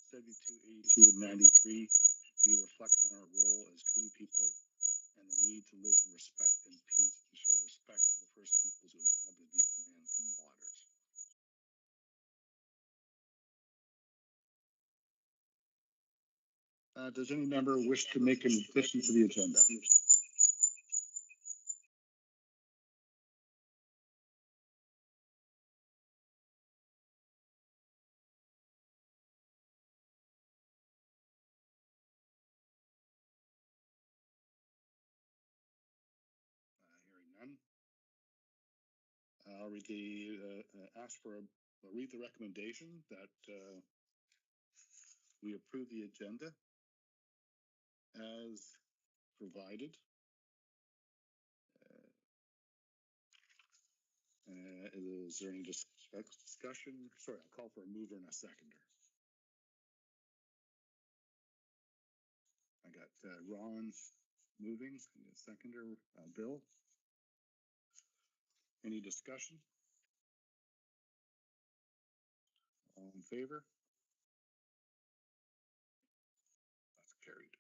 (72, 82, and 93), we reflect on our role as treaty people and the need to live in respect and peace to show respect to the First Peoples who inhabit these lands and waters. Does any member wish to make an addition to the agenda? Hearing none. I'll read read the recommendation that we approve the agenda as provided. Is there any discussion? Sorry, I'll call for a mover and a seconder. I got Ron moving, and a seconder, Bill. Any discussion? All in favor? That's carried.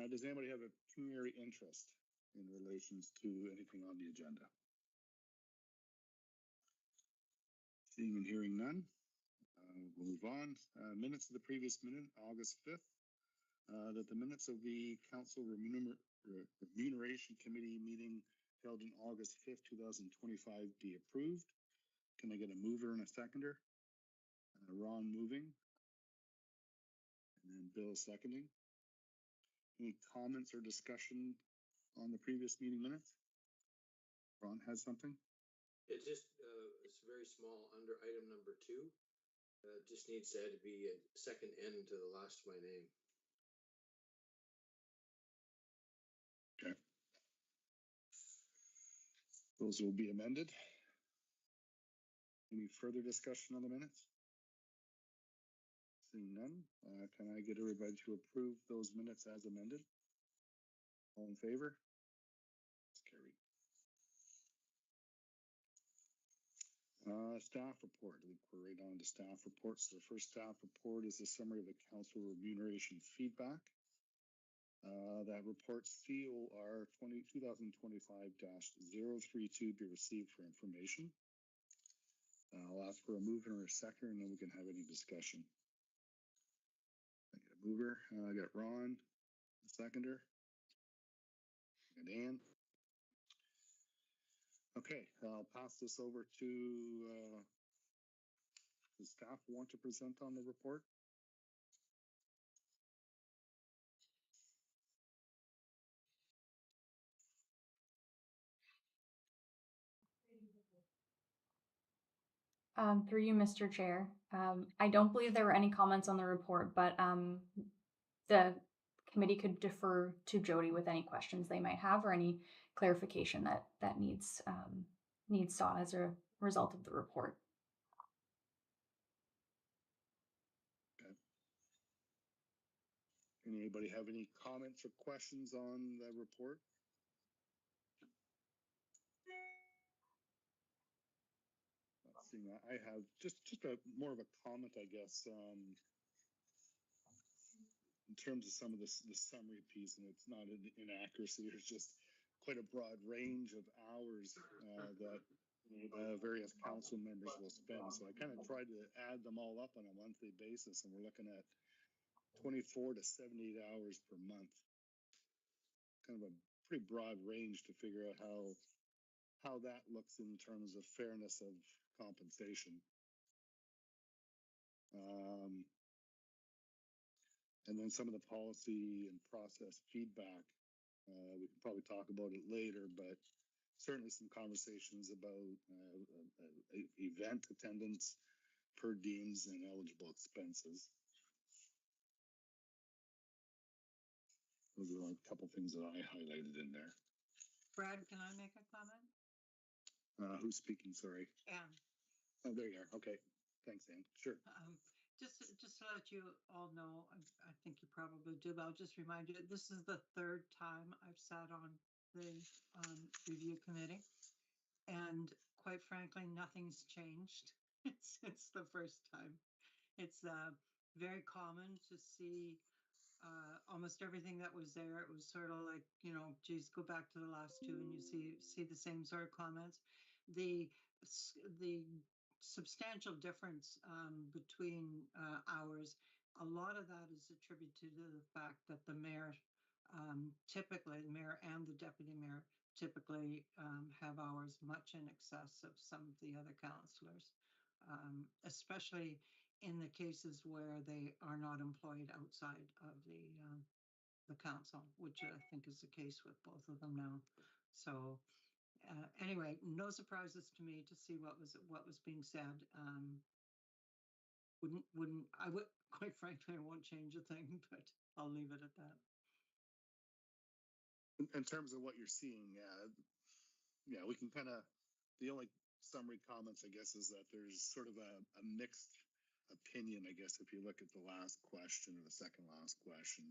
Does anybody have a pecuniary interest in relations to anything on the agenda? Seeing and hearing none, we'll move on. Minutes of the previous minute, August 5th, that the minutes of the Council Remuneration Committee meeting held on August 5th, 2025 be approved. Can I get a mover and a seconder? Ron moving, and then Bill seconding. Any comments or discussion on the previous meeting minutes? Ron has something? It just, it's very small under item number 2. Just needs to be a second N to the last of my name. Okay. Those will be amended. Any further discussion on the minutes? Seeing none, can I get everybody to approve those minutes as amended? All in favor? It's carried. Staff report. I think we're right on to staff reports. So the first staff report is a summary of the council remuneration feedback. That report COR 2025-032 be received for information. I'll ask for a mover or a seconder, and then we can have any discussion. I get a mover. I got Ron, a seconder, and Ann. Okay, I'll pass this over to the staff who want to present on the report. Through you, Mr. Chair. I don't believe there were any comments on the report, but the committee could defer to Jody with any questions they might have or any clarification that needs sought as a result of the report. Okay. Anybody have any comments or questions on the report? interesting. I have just a more of a comment, I guess, in terms of some of the summary piece, and it's not an inaccuracy. There's just quite a broad range of hours that various council members will spend. So I kind of tried to add them all up on a monthly basis, and we're looking at 24 to 78 hours per month. Kind of a pretty broad range to figure out how that looks in terms of fairness of compensation. And then some of the policy and process feedback, we can probably talk about it later, but certainly some conversations about event attendance, per diems, and eligible expenses. Those are like a couple things that I highlighted in there. Brad, can I make a comment? Who's speaking? Sorry. Anne. Oh, there you are. Okay. Thanks, Anne. Sure. Just to let you all know, I think you probably do, but I'll just remind you, this is the third time I've sat on the review committee. And quite frankly, nothing's changed since the first time. It's very common to see almost everything that was there. It was sort of like, you know, geez, go back to the last two and you see the same sort of comments. The substantial difference between hours, a lot of that is attributed to the fact that the mayor, typically the mayor and the deputy mayor typically have hours much in excess of some of the other councillors, especially in the cases where they are not employed outside of the council, which I think is the case with both of them now. So anyway, no surprises to me to see what was being said. I would, quite frankly, I won't change a thing, but I'll leave it at that. In terms of what you're seeing, yeah, we can kind of, the only summary comments, I guess, is that there's sort of a mixed opinion, I guess, if you look at the last question or the second last question,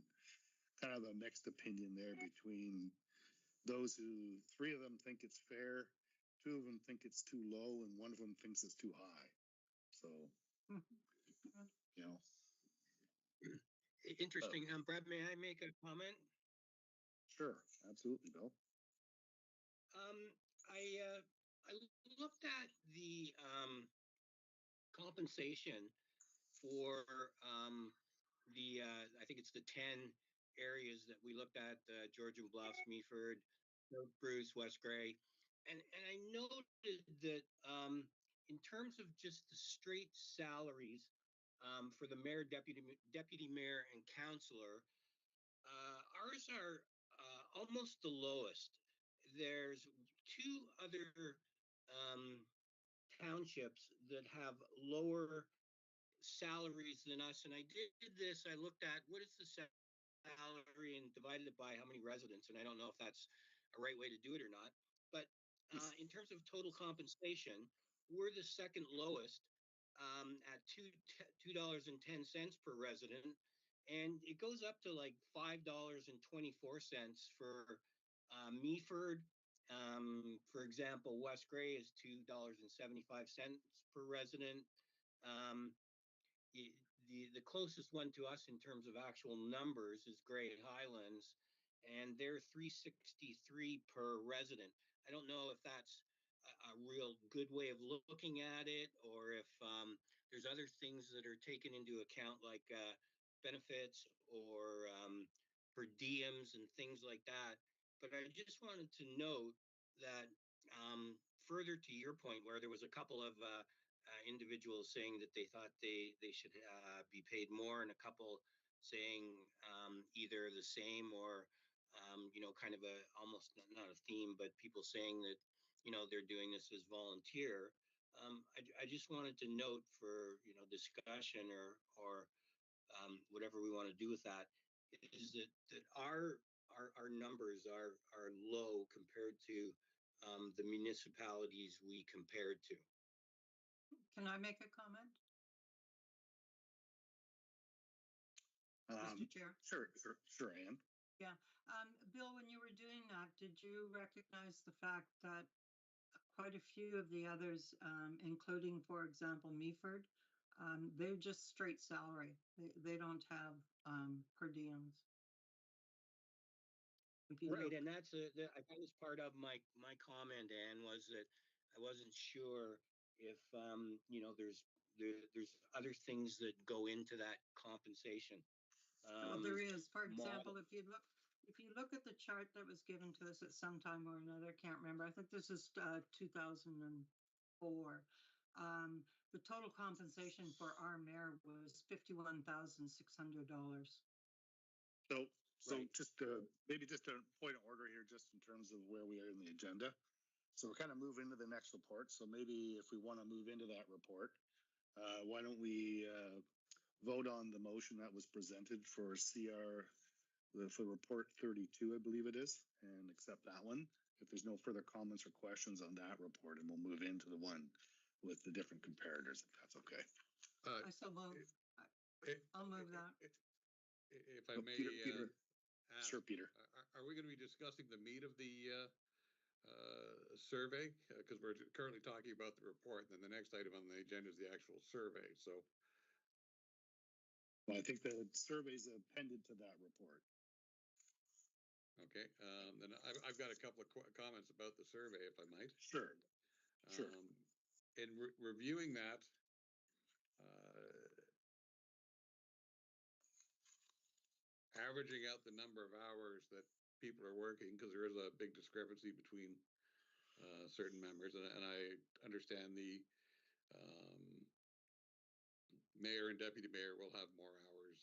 kind of a mixed opinion there between those who, three of them think it's fair, two of them think it's too low, and one of them thinks it's too high. So, you know. Interesting. Brad, may I make a comment? Sure, absolutely, Bill. I looked at the compensation for I think it's the 10 areas that we looked at, Georgian Bluffs, Meaford, North Bruce, West Grey, and I noted that in terms of just the straight salaries for the mayor, deputy mayor, and councillor, ours are almost the lowest. There's two other townships that have lower salaries than us, and I did this. I looked at what is the salary and divided it by how many residents, and I don't know if that's a right way to do it or not. But in terms of total compensation, we're the second lowest at $2.10 per resident, and it goes up to like $5.24 for Meaford. For example, West Grey is $2.75 per resident. The closest one to us in terms of actual numbers is Grey Highlands, and they're $3.63 per resident. I don't know if that's a real good way of looking at it, or if there's other things that are taken into account, like benefits or per diems and things like that. But I just wanted to note that further to your point, where there was a couple of individuals saying that they thought they should be paid more, and a couple saying either the same or kind of a almost not a theme, but people saying that they're doing this as volunteer. I just wanted to note for discussion or whatever we want to do with that, is that our numbers are low compared to the municipalities we compared to. Can I make a comment? Mr. Chair? Sure, Anne. Yeah. Bill, when you were doing that, did you recognize the fact that quite a few of the others, including, for example, Meaford, they're just straight salary. They don't have per diems. If you Right, look, and that was part of my comment, Anne, was that I wasn't sure if there's other things that go into that compensation well, there is, for model. example, if you look at the chart that was given to us at some time or another, I can't remember. I think this is 2004. The total compensation for our mayor was $51,600. So Right. just maybe just a point of order here, just in terms of where we are in the agenda. So we're kind of moving into the next report. So maybe if we want to move into that report, why don't we vote on the motion that was presented for for report 32, I believe it is, and accept that one. If there's no further comments or questions on that report, and we'll move into the one with the different comparators, if that's okay. I so move. I'll move that. If I Oh, may, Peter. ask, Sure, Peter. are we going to be discussing the meat of the survey? Because we're currently talking about the report, and then the next item on the agenda is the actual survey. So, Well, I think the survey's appended to that report. okay, then I've got a couple of comments about the survey, if I might. Sure. Sure. In reviewing that, averaging out the number of hours that people are working, because there is a big discrepancy between certain members, and I understand the mayor and deputy mayor will have more hours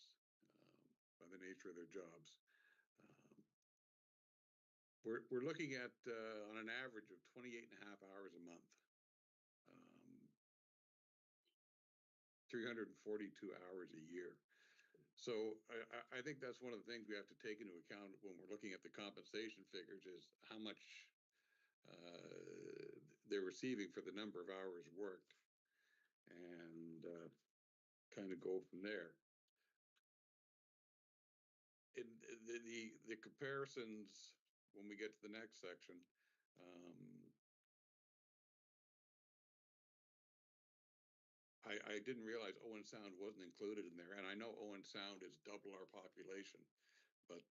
by the nature of their jobs. We're looking at on an average of 28 and a half hours a month, 342 hours a year. So I think that's one of the things we have to take into account when we're looking at the compensation figures, is how much they're receiving for the number of hours worked, and kind of go from there. In the comparisons, when we get to the next section, I didn't realize Owen Sound wasn't included in there, and I know Owen Sound is double our population, but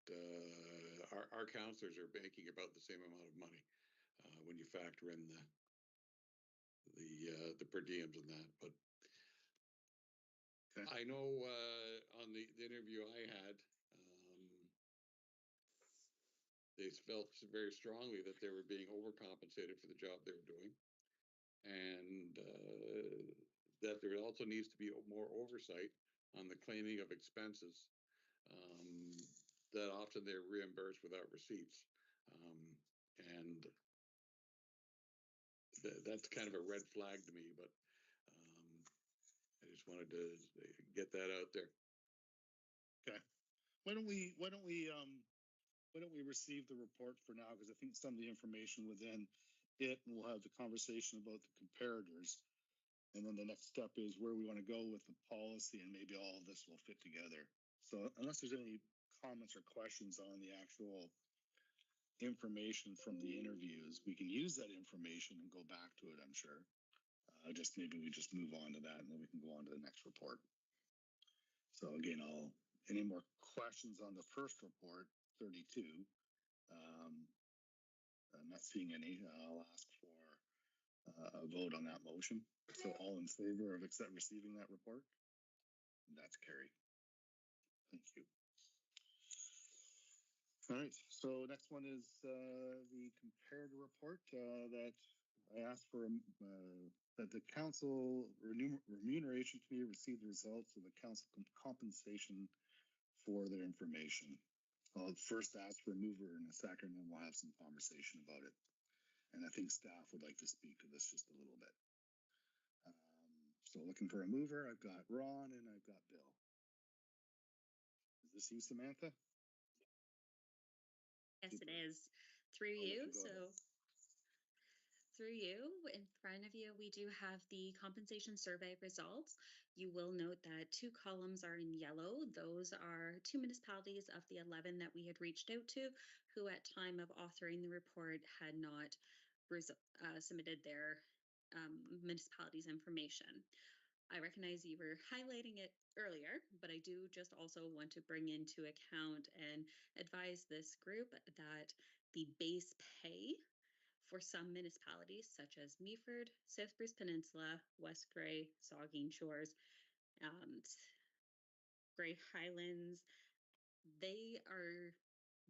our counselors are making about the same amount of money when you factor in the per diems and that. But Okay. I know on the interview I had, they felt very strongly that they were being overcompensated for the job they were doing, and that there also needs to be more oversight on the claiming of expenses, that often they're reimbursed without receipts. And that's kind of a red flag to me, but I just wanted to get that out there. Okay. Why don't we receive the report for now? Because I think some of the information within it, and we'll have the conversation about the comparators. And then the next step is where we want to go with the policy, and maybe all of this will fit together. So unless there's any comments or questions on the actual information from the interviews, we can use that information and go back to it, I'm sure. Just maybe we just move on to that, and then we can go on to the next report. So again, any more questions on the first report, 32? I'm not seeing any. I'll ask for a vote on that motion. So all in favor of receiving that report? That's carried. Thank you. All right, so next one is the comparative report that I asked for, that the council remuneration committee receive the results of the council compensation for their information. I'll first ask for a mover in a second, and we'll have some conversation about it. And I think staff would like to speak to this just a little bit. So looking for a mover, I've got Ron and I've got Bill. Is this you, Samantha? Yes, it is. Through you. So through you, in front of you, we do have the compensation survey results. You will note that 2 columns are in yellow. Those are 2 municipalities of the 11 that we had reached out to, who at time of authoring the report had not submitted their municipalities information. I recognize you were highlighting it earlier, but I do just also want to bring into account and advise this group that the base pay for some municipalities, such as Meaford, South Bruce Peninsula, West Grey, Saugeen Shores, Grey Highlands, they are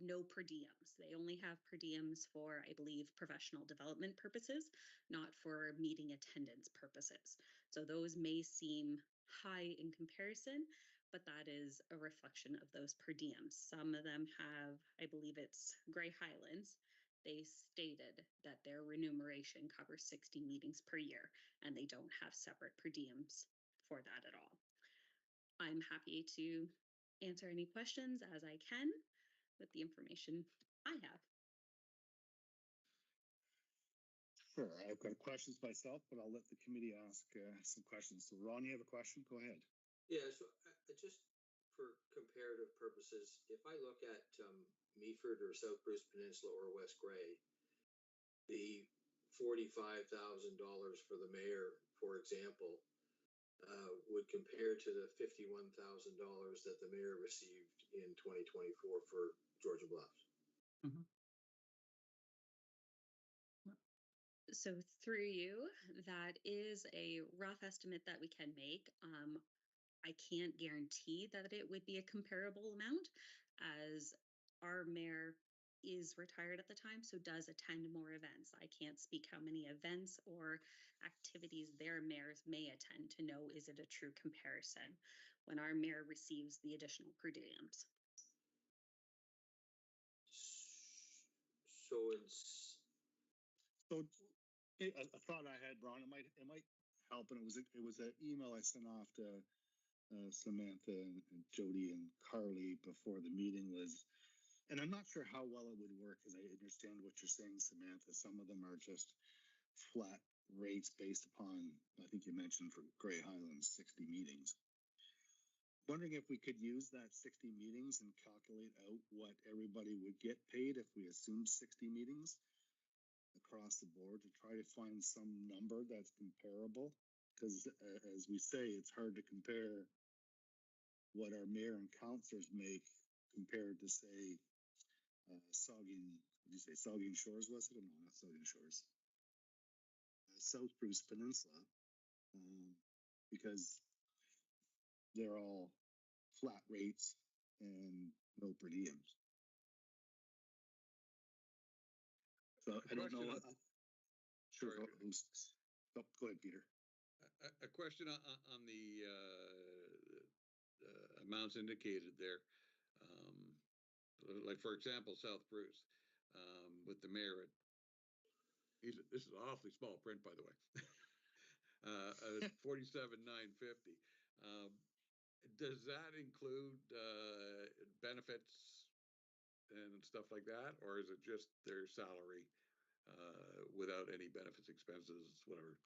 no per diems. They only have per diems for, I believe, professional development purposes, not for meeting attendance purposes. So those may seem high in comparison, but that is a reflection of those per diems. Some of them have, I believe it's Grey Highlands. They stated that their remuneration covers 60 meetings per year, and they don't have separate per diems for that at all. I'm happy to answer any questions as I can with the information I have. Sure, I've got questions myself, but I'll let the committee ask some questions. So Ron, you have a question? Go ahead. Yeah, so just for comparative purposes, if I look at Meaford or South Bruce Peninsula or West Grey, the $45,000 for the mayor, for example, would compare to the $51,000 that the mayor received in 2024 for Georgia Bluffs. Mhm. So through you, that is a rough estimate that we can make. I can't guarantee that it would be a comparable amount, as our mayor is retired at the time, so does attend more events. I can't speak how many events or activities their mayors may attend to know is it a true comparison when our mayor receives the additional per diems. So it's So a thought I had, Ron, it might help, and it was an email I sent off to Samantha and Jody and Carly before the meeting was, and I'm not sure how well it would work, because I understand what you're saying, Samantha. Some of them are just flat rates based upon, I think you mentioned for Grey Highlands, 60 meetings. Wondering if we could use that 60 meetings and calculate out what everybody would get paid if we assume 60 meetings across the board, to try to find some number that's comparable. Because as we say, it's hard to compare what our mayor and councilors make compared to, say, Saugeen, did you say Saugeen Shores, was it? Or no, not Saugeen Shores. South Bruce Peninsula, because they're all flat rates and no per diems. So I don't know. Sure. Go ahead, Peter. A question on the amounts indicated there. Like, for example, South Bruce, with the mayor, this is awfully small print, by the way. 47,950. Does that include benefits and stuff like that, or is it just their salary without any benefits, expenses, whatever?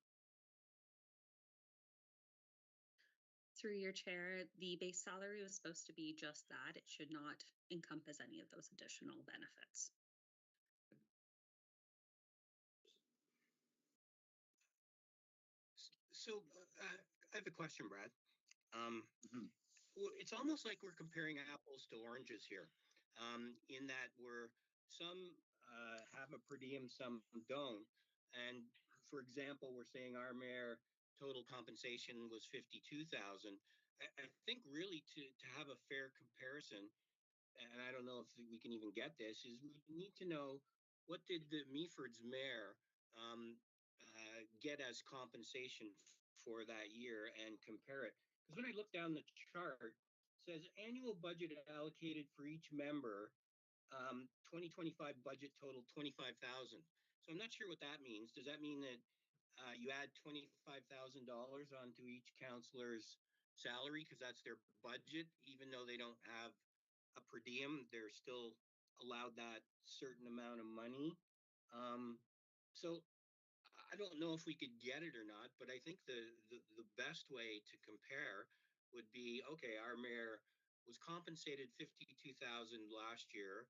Through your chair, the base salary was supposed to be just that. It should not encompass any of those additional benefits. So I have a question, Brad. Well, it's almost like we're comparing apples to oranges here, in that some have a per diem, some don't. And for example, we're saying our mayor total compensation was 52,000. I think really to have a fair comparison, and I don't know if we can even get this, is we need to know what did the Meaford's mayor get as compensation for that year and compare it. Because when I look down the chart, it says annual budget allocated for each member, 2025 budget total 25,000. So I'm not sure what that means. Does that mean that you add $25,000 onto each counselor's salary because that's their budget, even though they don't have a per diem, they're still allowed that certain amount of money? So I don't know if we could get it or not, but I think the best way to compare would be, okay, our mayor was compensated 52,000 last year.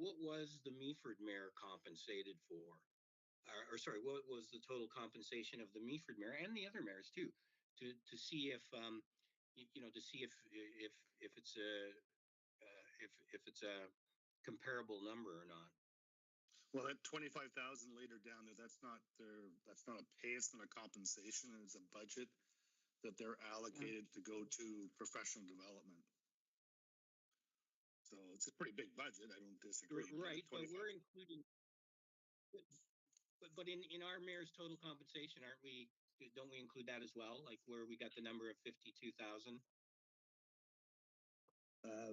What was the Meaford mayor compensated for? or sorry, what was the total compensation of the Meaford mayor and the other mayors too, to see if to see if it's a if it's a comparable number or not. Well, that 25,000 later down there, that's not a pay, it's not a compensation, it's a budget that they're allocated to go to professional development. So it's a pretty big budget. I don't disagree. Right, but we're including, but in our mayor's total compensation, don't we include that as well? Like where we got the number of 52,000?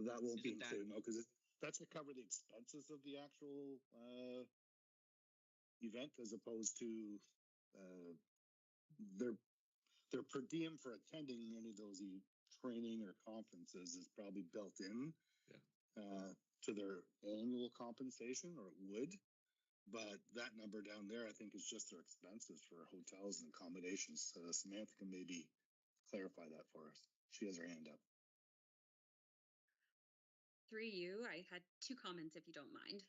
That won't be Isn't that- included, no, because that's to cover the expenses of the actual event, as opposed to their per diem for attending any of those training or conferences is probably built in to their annual compensation, or it would. But that number down there, I think, is just their expenses for hotels and accommodations. Samantha can maybe clarify that for us. She has her hand up. Through you, I had two comments, if you don't mind.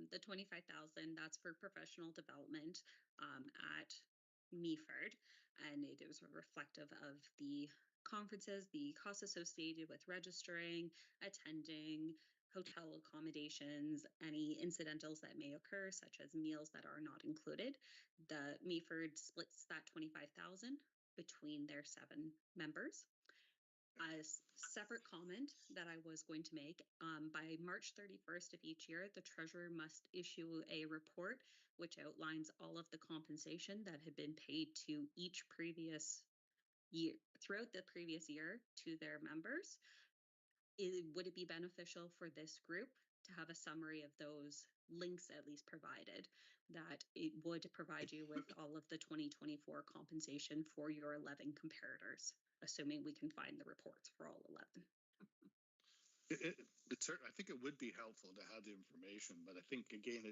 The 25,000, that's for professional development at Meaford, and it was reflective of the conferences, the costs associated with registering, attending, hotel accommodations, any incidentals that may occur, such as meals that are not included. The Meaford splits that 25,000 between their 7 members. A separate comment that I was going to make, by March 31st of each year, the treasurer must issue a report which outlines all of the compensation that had been paid to each previous year, throughout the previous year, to their members. Would it be beneficial for this group to have a summary of those links at least provided, that it would provide you with all of the 2024 compensation for your 11 comparators, assuming we can find the reports for all 11? I think it would be helpful to have the information, but I think, again,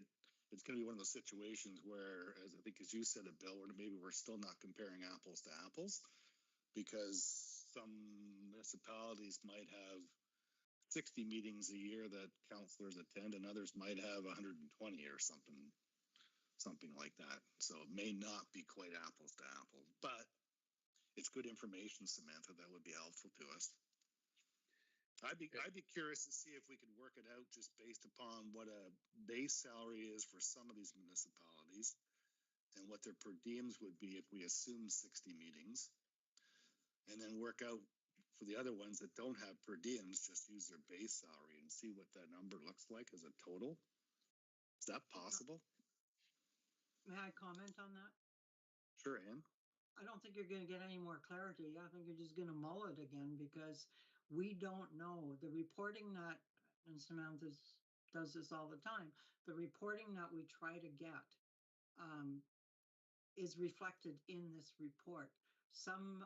it's going to be one of those situations where, as you said it, Bill, where maybe we're still not comparing apples to apples, because some municipalities might have 60 meetings a year that councillors attend, and others might have 120 or something like that. So it may not be quite apples to apples, but it's good information, Samantha. That would be helpful to us. I'd be curious to see if we could work it out just based upon what a base salary is for some of these municipalities and what their per diems would be if we assume 60 meetings, and then work out for the other ones that don't have per diems, just use their base salary and see what that number looks like as a total. Is that possible? May I comment on that? Sure, Ann. I don't think you're going to get any more clarity. I think you're just going to mull it again, because we don't know. The reporting that, and Samantha does this all the time, the reporting that we try to get is reflected in this report. Some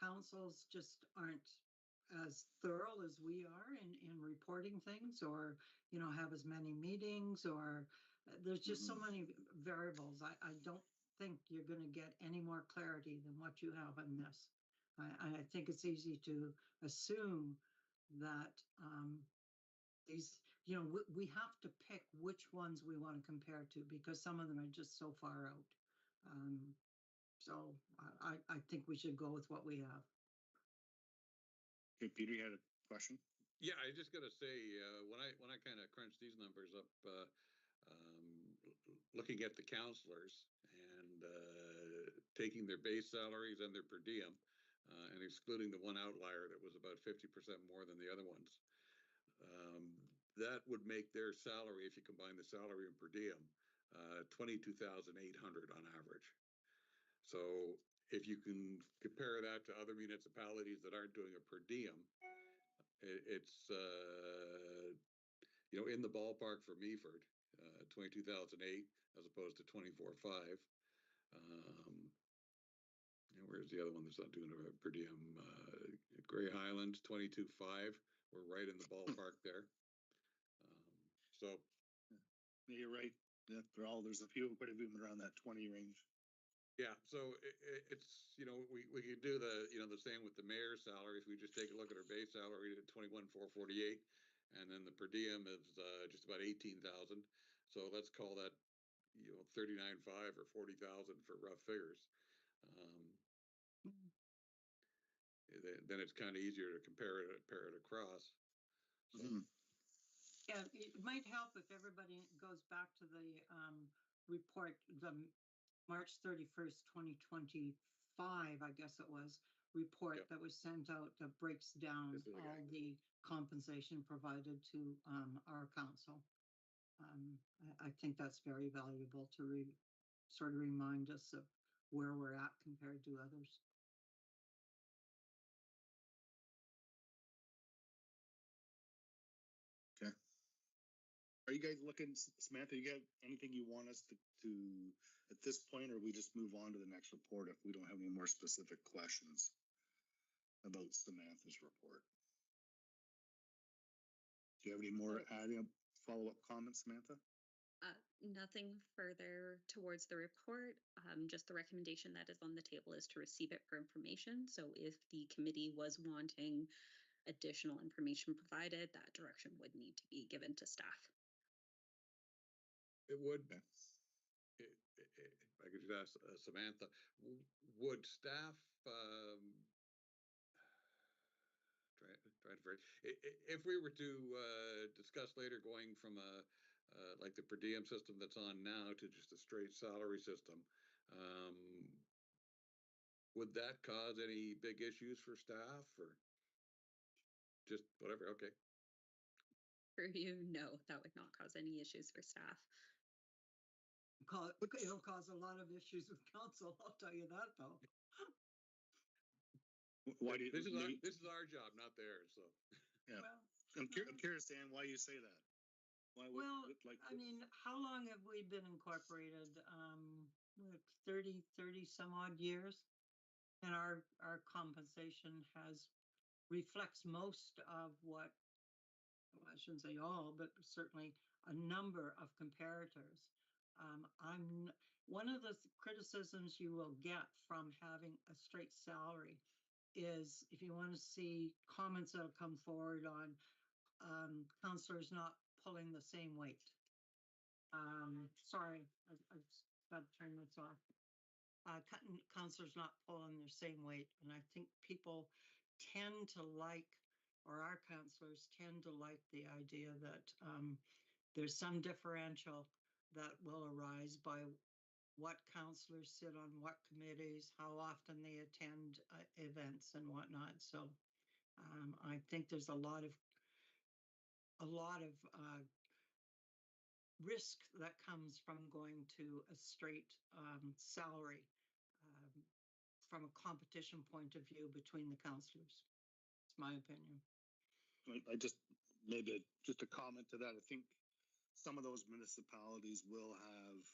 councils just aren't as thorough as we are in reporting things, or have as many meetings, or there's just so many variables. I don't think you're going to get any more clarity than what you have in this. I think it's easy to assume that these, we have to pick which ones we want to compare to, because some of them are just so far out. So I think we should go with what we have. Okay, Peter, you had a question? Yeah, I just got to say, when I kind of crunch these numbers up, looking at the councillors and taking their base salaries and their per diem, and excluding the one outlier that was about 50% more than the other ones, that would make their salary, if you combine the salary and per diem, 22,800 on average. So if you can compare that to other municipalities that aren't doing a per diem, it's in the ballpark for Meaford, 22,008 as opposed to 24,500. Where's the other one that's not doing a per diem? Grey Highlands, 22,500. We're right in the ballpark there. So yeah, you're right. Yeah, there's a few, quite a few around that 20 range. Yeah, so it's we could do the same with the mayor's salary. If we just take a look at her base salary at 21,448, and then the per diem is just about 18,000. So let's call that, 39.5 or 40,000 for rough figures. Then it's kind of easier to compare it across. So, Yeah, it might help if everybody goes back to the report, the March 31st, 2025, I guess it was, report Yep. that was sent out that breaks down This is the guy. all the compensation provided to our council. I think that's very valuable to sort of remind us of where we're at compared to others. Okay. Are you guys looking, Samantha, you got anything you want us to at this point, or we just move on to the next report if we don't have any more specific questions about Samantha's report? Do you have any more adding follow-up comments, Samantha? Nothing further towards the report. Just the recommendation that is on the table is to receive it for information. So if the committee was wanting additional information provided, that direction would need to be given to staff. it would, if I could just ask Samantha, would staff, if we were to discuss later going from like the per diem system that's on now to just a straight salary system, would that cause any big issues for staff or just whatever? Okay. For you, no, that would not cause any issues for staff. It'll cause a lot of issues with council, I'll tell you that though. Why do you, this is our job, not theirs. So yeah, Well, I'm curious, Dan, why you say that? Why would, well, like, I mean, how long have we been incorporated? 30 some odd years, and our compensation reflects most of what, well, I shouldn't say all, but certainly a number of comparators. One of the criticisms you will get from having a straight salary is if you want to see comments that will come forward on councillors not pulling the same weight. Sorry, I've got to turn this off. Councillors not pulling their same weight, and I think people tend to like, or our councillors tend to like the idea that there's some differential that will arise by what councillors sit on what committees, how often they attend events and whatnot. So I think there's a lot of risk that comes from going to a straight salary from a competition point of view between the councillors. It's my opinion. I just maybe just a comment to that. I think some of those municipalities will have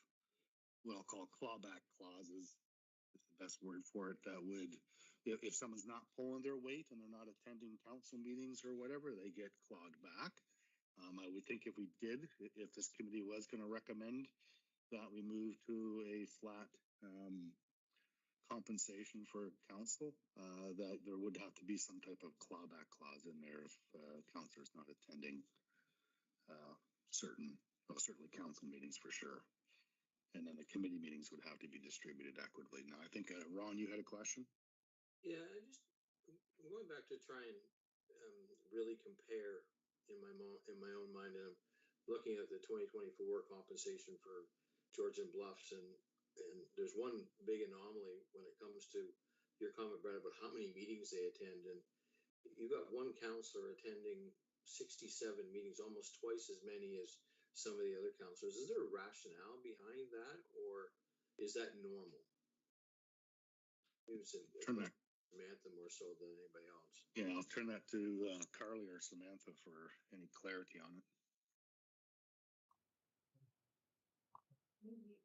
what I'll call clawback clauses. Is the best word for it. That would, if someone's not pulling their weight and they're not attending council meetings or whatever, they get clawed back. I would think if we did, if this committee was going to recommend that we move to a flat compensation for council, that there would have to be some type of clawback clause in there if councillors not attending certainly council meetings for sure. And then the committee meetings would have to be distributed equitably. Now, I think, Ron, you had a question? Yeah, I'm going back to try and really compare in my own mind, and I'm looking at the 2024 compensation for Georgian Bluffs, and there's one big anomaly when it comes to your comment, Brad, about how many meetings they attend, and you got one councillor attending 67 meetings, almost twice as many as some of the other councillors. Is there a rationale behind that, or is that normal? Samantha more so than anybody else. Yeah, I'll turn that to Carly or Samantha for any clarity on it.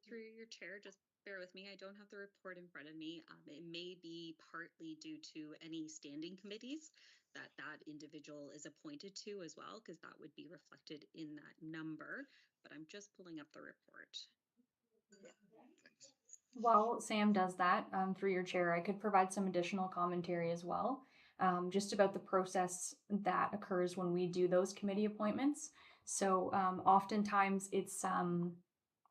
Through your chair, just bear with me. I don't have the report in front of me. It may be partly due to any standing committees that individual is appointed to as well, because that would be reflected in that number. But I'm just pulling up the report. Yeah, thanks. While Sam does that, through your chair, I could provide some additional commentary as well. just about the process that occurs when we do those committee appointments. So oftentimes it's kind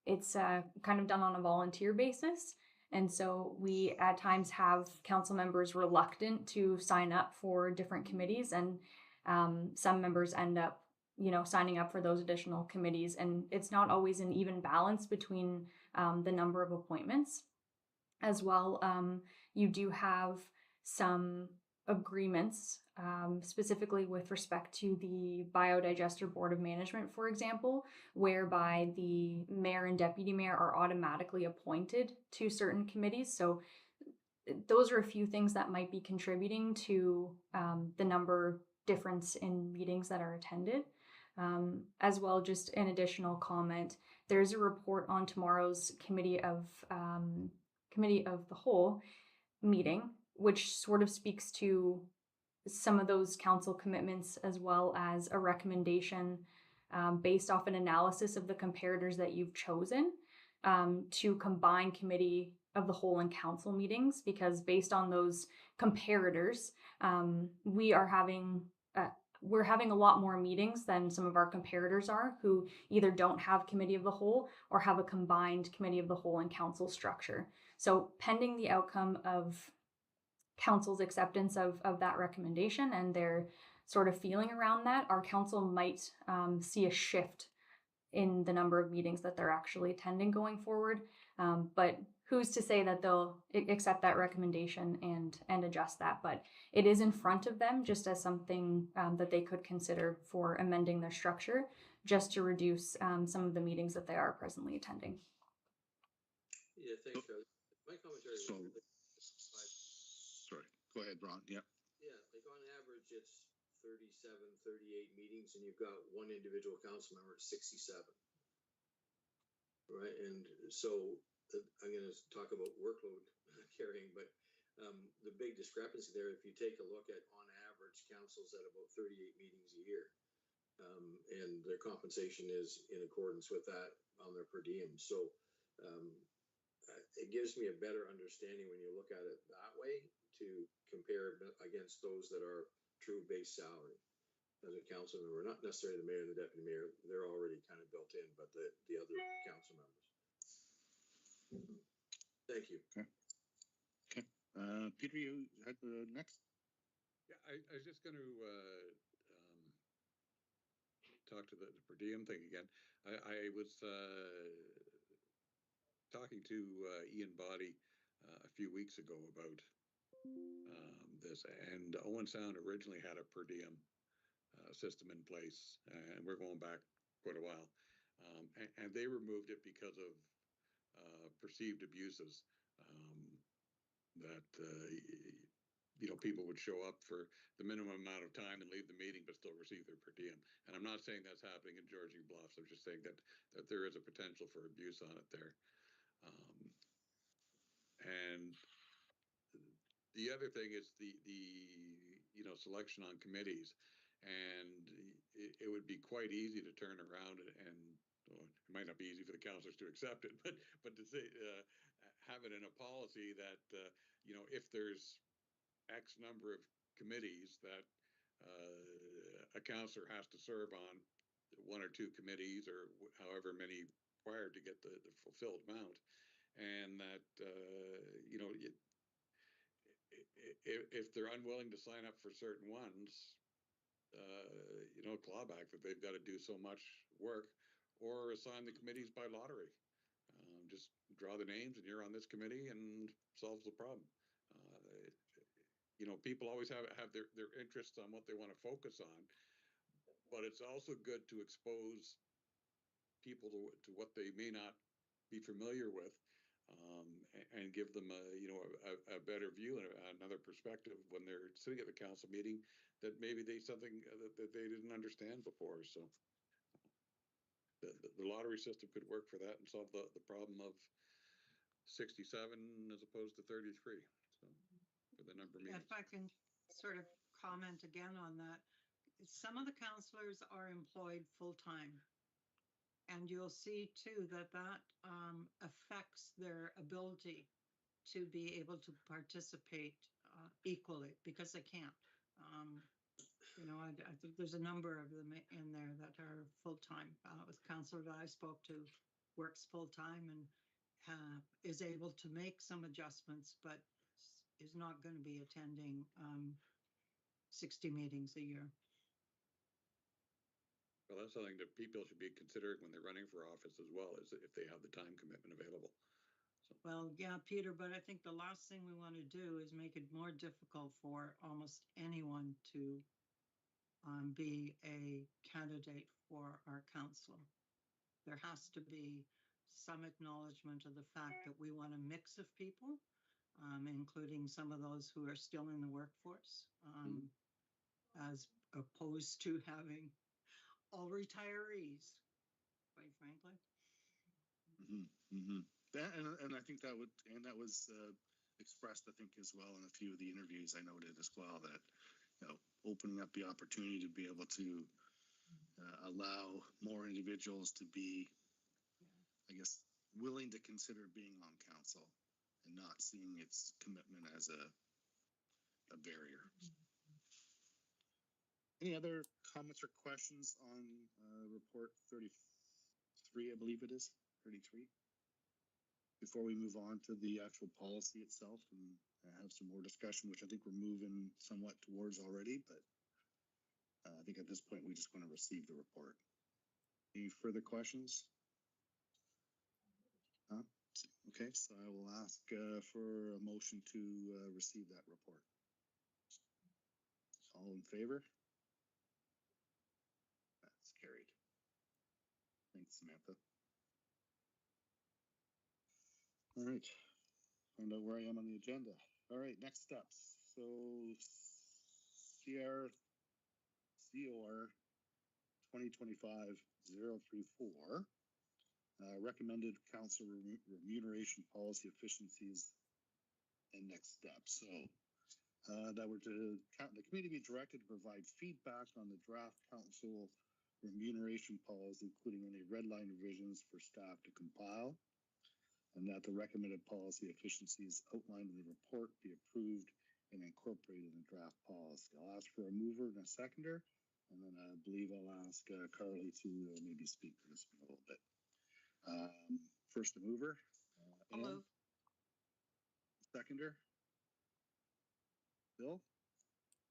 of done on a volunteer basis. And so we at times have council members reluctant to sign up for different committees, and some members end up, signing up for those additional committees. And it's not always an even balance between the number of appointments as well. You do have some agreements, specifically with respect to the Biodigester Board of Management, for example, whereby the mayor and deputy mayor are automatically appointed to certain committees. So those are a few things that might be contributing to the number difference in meetings that are attended. As well, just an additional comment, there's a report on tomorrow's Committee of the Whole meeting, which sort of speaks to some of those council commitments, as well as a recommendation based off an analysis of the comparators that you've chosen to combine Committee of the Whole and council meetings, because based on those comparators, we're having a lot more meetings than some of our comparators are, who either don't have Committee of the Whole or have a combined Committee of the Whole and council structure. So pending the outcome of council's acceptance of that recommendation and their sort of feeling around that, our council might see a shift in the number of meetings that they're actually attending going forward. But who's to say that they'll accept that recommendation and adjust that? But it is in front of them just as something that they could consider for amending their structure, just to reduce some of the meetings that they are presently attending. Yeah, thanks, Charlie. My commentary was So, really, sorry, go ahead, Ron. Yeah. yeah, like on average, it's 37, 38 meetings, and you've got one individual council member at 67. Right, and so I'm going to talk about workload carrying, but the big discrepancy there, if you take a look at on average, councils at about 38 meetings a year, and their compensation is in accordance with that on their per diem. So it gives me a better understanding when you look at it that way to compare against those that are true base salary as a council member, not necessarily the mayor and the deputy mayor, they're already kind of built in, but the other council members. Thank you. Okay. Peter, you had the next? Yeah, I was just going to talk to the per diem thing again. I was talking to Ian Body a few weeks ago about this, and Owen Sound originally had a per diem system in place, and we're going back quite a while, and they removed it because of perceived abuses, that people would show up for the minimum amount of time and leave the meeting but still receive their per diem. And I'm not saying that's happening in Georgian Bluffs. I'm just saying that there is a potential for abuse on it there. And the other thing is the selection on committees, and it would be quite easy to turn around and well, it might not be easy for the councillors to accept it, but to say have it in a policy that if there's X number of committees that a councillor has to serve on one or two committees or however many required to get the fulfilled amount, and that if they're unwilling to sign up for certain ones, clawback that they've got to do so much work, or assign the committees by lottery. Just draw the names and you're on this committee and solves the problem. People always have their interests on what they want to focus on, but it's also good to expose people to what they may not be familiar with, and give them a better view and another perspective when they're sitting at the council meeting that maybe something that they didn't understand before. So the lottery system could work for that and solve the problem of 67 as opposed to 33. So for the number of meetings. If I can sort of comment again on that, some of the councillors are employed full-time. And you'll see too that affects their ability to be able to participate equally, because they can't. You know, I think there's a number of them in there that are full-time. With counselor that I spoke to, works full-time and is able to make some adjustments, but is not going to be attending 60 meetings a year. Well, that's something that people should be considering when they're running for office as well, is if they have the time commitment available. So. Well, yeah, Peter, but I think the last thing we want to do is make it more difficult for almost anyone to be a candidate for our council. There has to be some acknowledgement of the fact that we want a mix of people, including some of those who are still in the workforce, as opposed to having all retirees, quite frankly. And I think that was expressed, I think, as well in a few of the interviews I noted as well, that, you know, opening up the opportunity to be able to allow more individuals to be, I guess, willing to consider being on council and not seeing its commitment as a barrier. Any other comments or questions on report 33, I believe it is, 33? Before we move on to the actual policy itself and have some more discussion, which I think we're moving somewhat towards already, but I think at this point we just want to receive the report. Any further questions? Okay, so I will ask for a motion to receive that report. All in favor? That's carried. Thanks, Samantha. All right, find out where I am on the agenda. All right, next steps. So COR 2025-034 recommended council remuneration policy efficiencies and next steps. So that were to the committee be directed to provide feedback on the draft council remuneration policy, including any red line revisions for staff to compile, and that the recommended policy efficiencies outlined in the report be approved and incorporated in the draft policy. I'll ask for a mover and a seconder, and then I believe I'll ask Carly to maybe speak to this one a little bit. First, the mover. Hello. Seconder. Bill?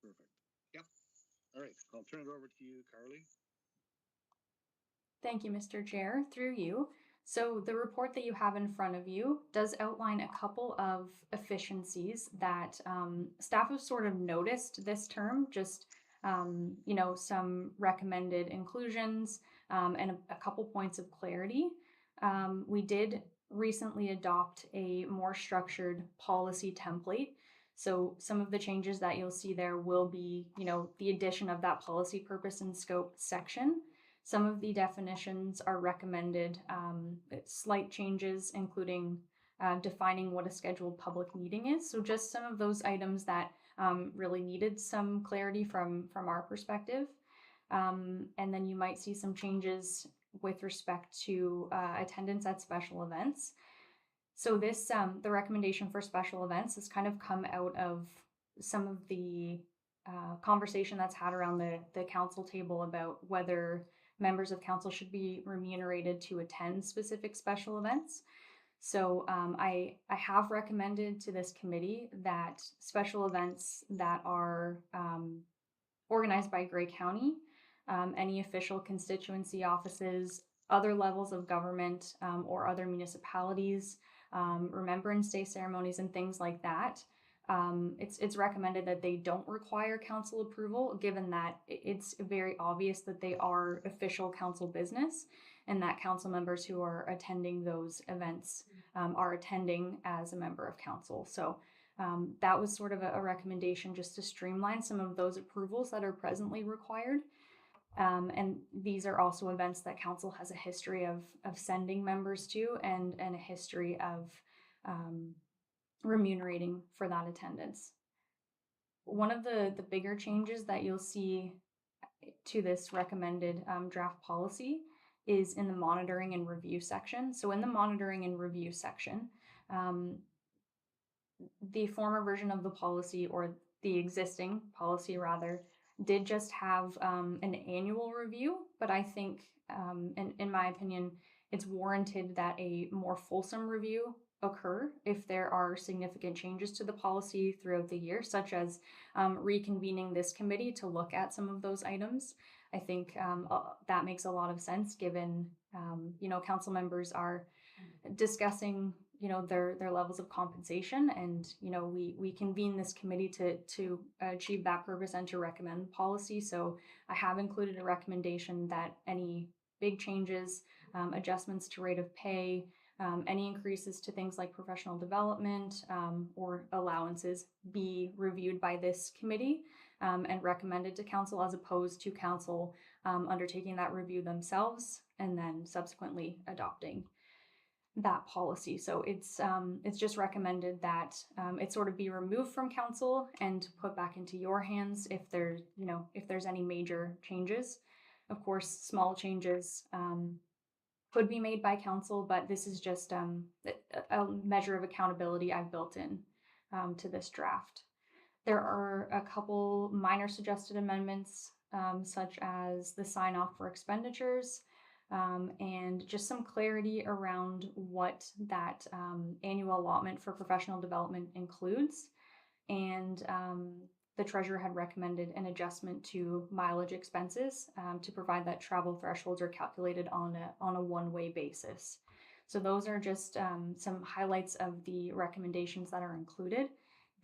Perfect. Yep. All right, I'll turn it over to you, Carly. Thank you, Mr. Chair, through you. So the report that you have in front of you does outline a couple of efficiencies that staff have sort of noticed this term, just you know, some recommended inclusions and a couple points of clarity. We did recently adopt a more structured policy template. So some of the changes that you'll see there will be, you know, the addition of that policy purpose and scope section. Some of the definitions are recommended, slight changes, including defining what a scheduled public meeting is. So just some of those items that really needed some clarity from our perspective. And then you might see some changes with respect to attendance at special events. So this, the recommendation for special events has kind of come out of some of the conversation that's had around the council table about whether members of council should be remunerated to attend specific special events. So I have recommended to this committee that special events that are organized by Grey County, any official constituency offices, other levels of government or other municipalities, Remembrance Day ceremonies and things like that, it's recommended that they don't require council approval, given that it's very obvious that they are official council business and that council members who are attending those events are attending as a member of council. So that was sort of a recommendation just to streamline some of those approvals that are presently required. And these are also events that council has a history of sending members to and a history of remunerating for that attendance. One of the bigger changes that you'll see to this recommended draft policy is in the monitoring and review section. So in the monitoring and review section, the former version of the policy, or the existing policy rather, did just have an annual review, but I think, in my opinion, it's warranted that a more fulsome review occur if there are significant changes to the policy throughout the year, such as reconvening this committee to look at some of those items. I think that makes a lot of sense given, council members are discussing their levels of compensation, and we convene this committee to achieve that purpose and to recommend policy. So I have included a recommendation that any big changes, adjustments to rate of pay, any increases to things like professional development, or allowances be reviewed by this committee, and recommended to council, as opposed to council undertaking that review themselves and then subsequently adopting that policy. So it's just recommended that it sort of be removed from council and put back into your hands if there's any major changes. Of course, small changes could be made by council, but this is just a measure of accountability I've built in to this draft. There are a couple minor suggested amendments, such as the sign off for expenditures, and just some clarity around what that annual allotment for professional development includes. And the treasurer had recommended an adjustment to mileage expenses to provide that travel thresholds are calculated on a one-way basis. So those are just some highlights of the recommendations that are included.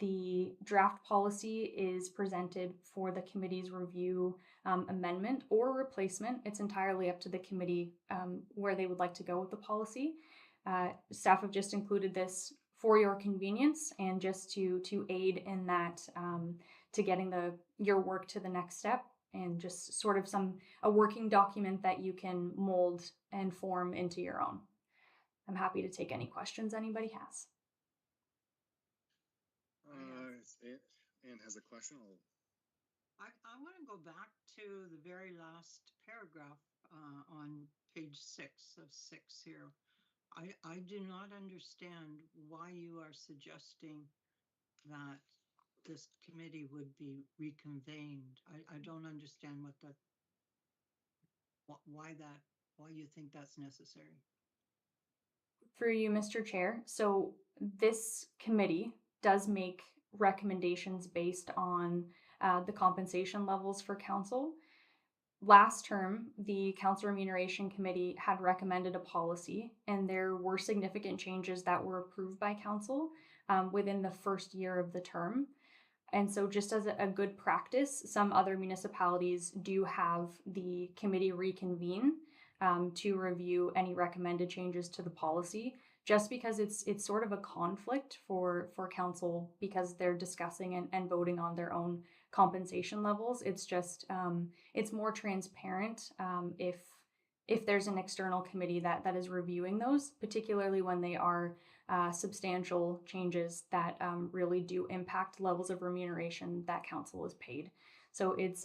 The draft policy is presented for the committee's review, amendment or replacement. It's entirely up to the committee where they would like to go with the policy. Staff have just included this for your convenience and just to aid in that, to getting your work to the next step, and just sort of a working document that you can mold and form into your own. I'm happy to take any questions anybody has. Anne has a question. I want to go back to the very last paragraph on page 6 of 6 here. I do not understand why you are suggesting that this committee would be reconvened. I don't understand why you think that's necessary. Through you, Mr. Chair. So this committee does make recommendations based on the compensation levels for council. Last term, the Council Remuneration Committee had recommended a policy, and there were significant changes that were approved by council within the first year of the term. And so just as a good practice, some other municipalities do have the committee reconvene to review any recommended changes to the policy, just because it's sort of a conflict for council because they're discussing and voting on their own compensation levels. It's just it's more transparent if there's an external committee that is reviewing those, particularly when they are substantial changes that really do impact levels of remuneration that council is paid. So it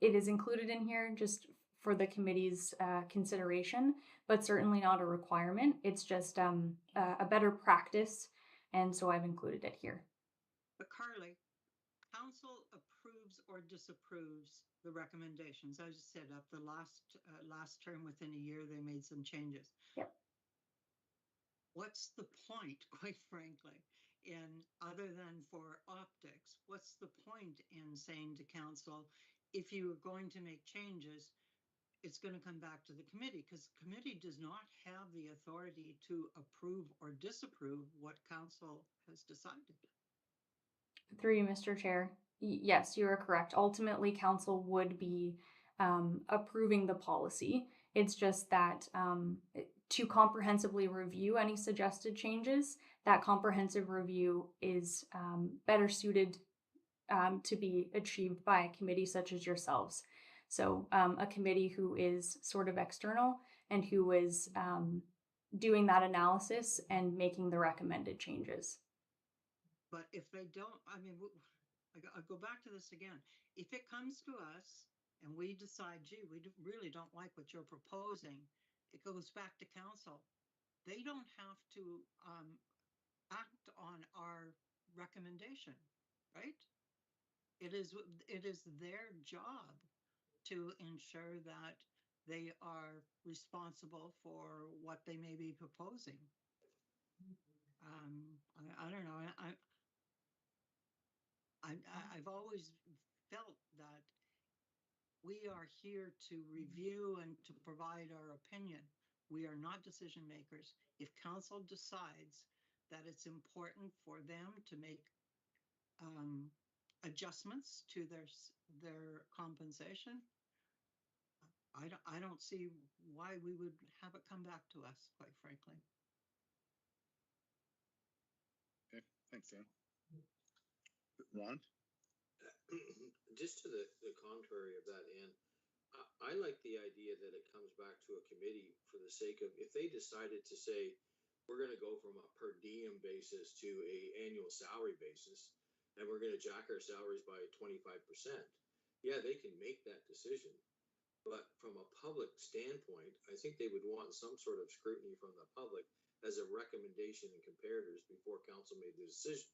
is included in here just for the committee's consideration, but certainly not a requirement. It's just a better practice, and so I've included it here. But Carly, council approves or disapproves the recommendations. As you said, at the last term, within a year, they made some changes. Yep. What's the point, quite frankly, in other than for optics? What's the point in saying to council, if you are going to make changes, it's going to come back to the committee, because the committee does not have the authority to approve or disapprove what council has decided. Through you, Mr. Chair. Yes, you are correct. Ultimately, council would be approving the policy. It's just that to comprehensively review any suggested changes, that comprehensive review is better suited to be achieved by a committee such as yourselves. So a committee who is sort of external and who is doing that analysis and making the recommended changes. But if they don't, I mean, I go back to this again. If it comes to us and we decide, gee, we really don't like what you're proposing, it goes back to council. They don't have to act on our recommendation, right? it is their job to ensure that they are responsible for what they may be proposing. I don't know. I've always felt that we are here to review and to provide our opinion. We are not decision makers. If council decides that it's important for them to make adjustments to their compensation, I don't see why we would have it come back to us, quite frankly. Okay, thanks, Dan. Ron? Just to the contrary of that, Ann, I like the idea that it comes back to a committee for the sake of, if they decided to say, we're gonna go from a per diem basis to a annual salary basis, and we're gonna jack our salaries by 25%. Yeah, they can make that decision. But from a public standpoint, I think they would want some sort of scrutiny from the public as a recommendation and comparators before council made the decision.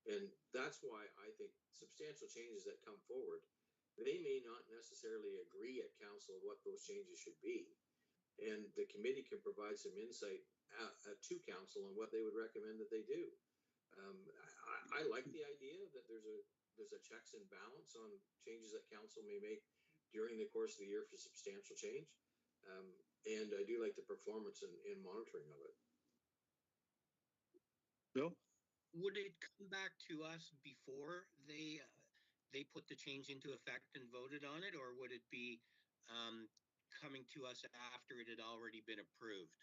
And that's why I think substantial changes that come forward, they may not necessarily agree at council what those changes should be. And the committee can provide some insight to council on what they would recommend that they do. I like the idea that there's a checks and balance on changes that council may make during the course of the year for substantial change. And I do like the performance and monitoring of it. Bill? Would it come back to us before they put the change into effect and voted on it, or would it be coming to us after it had already been approved?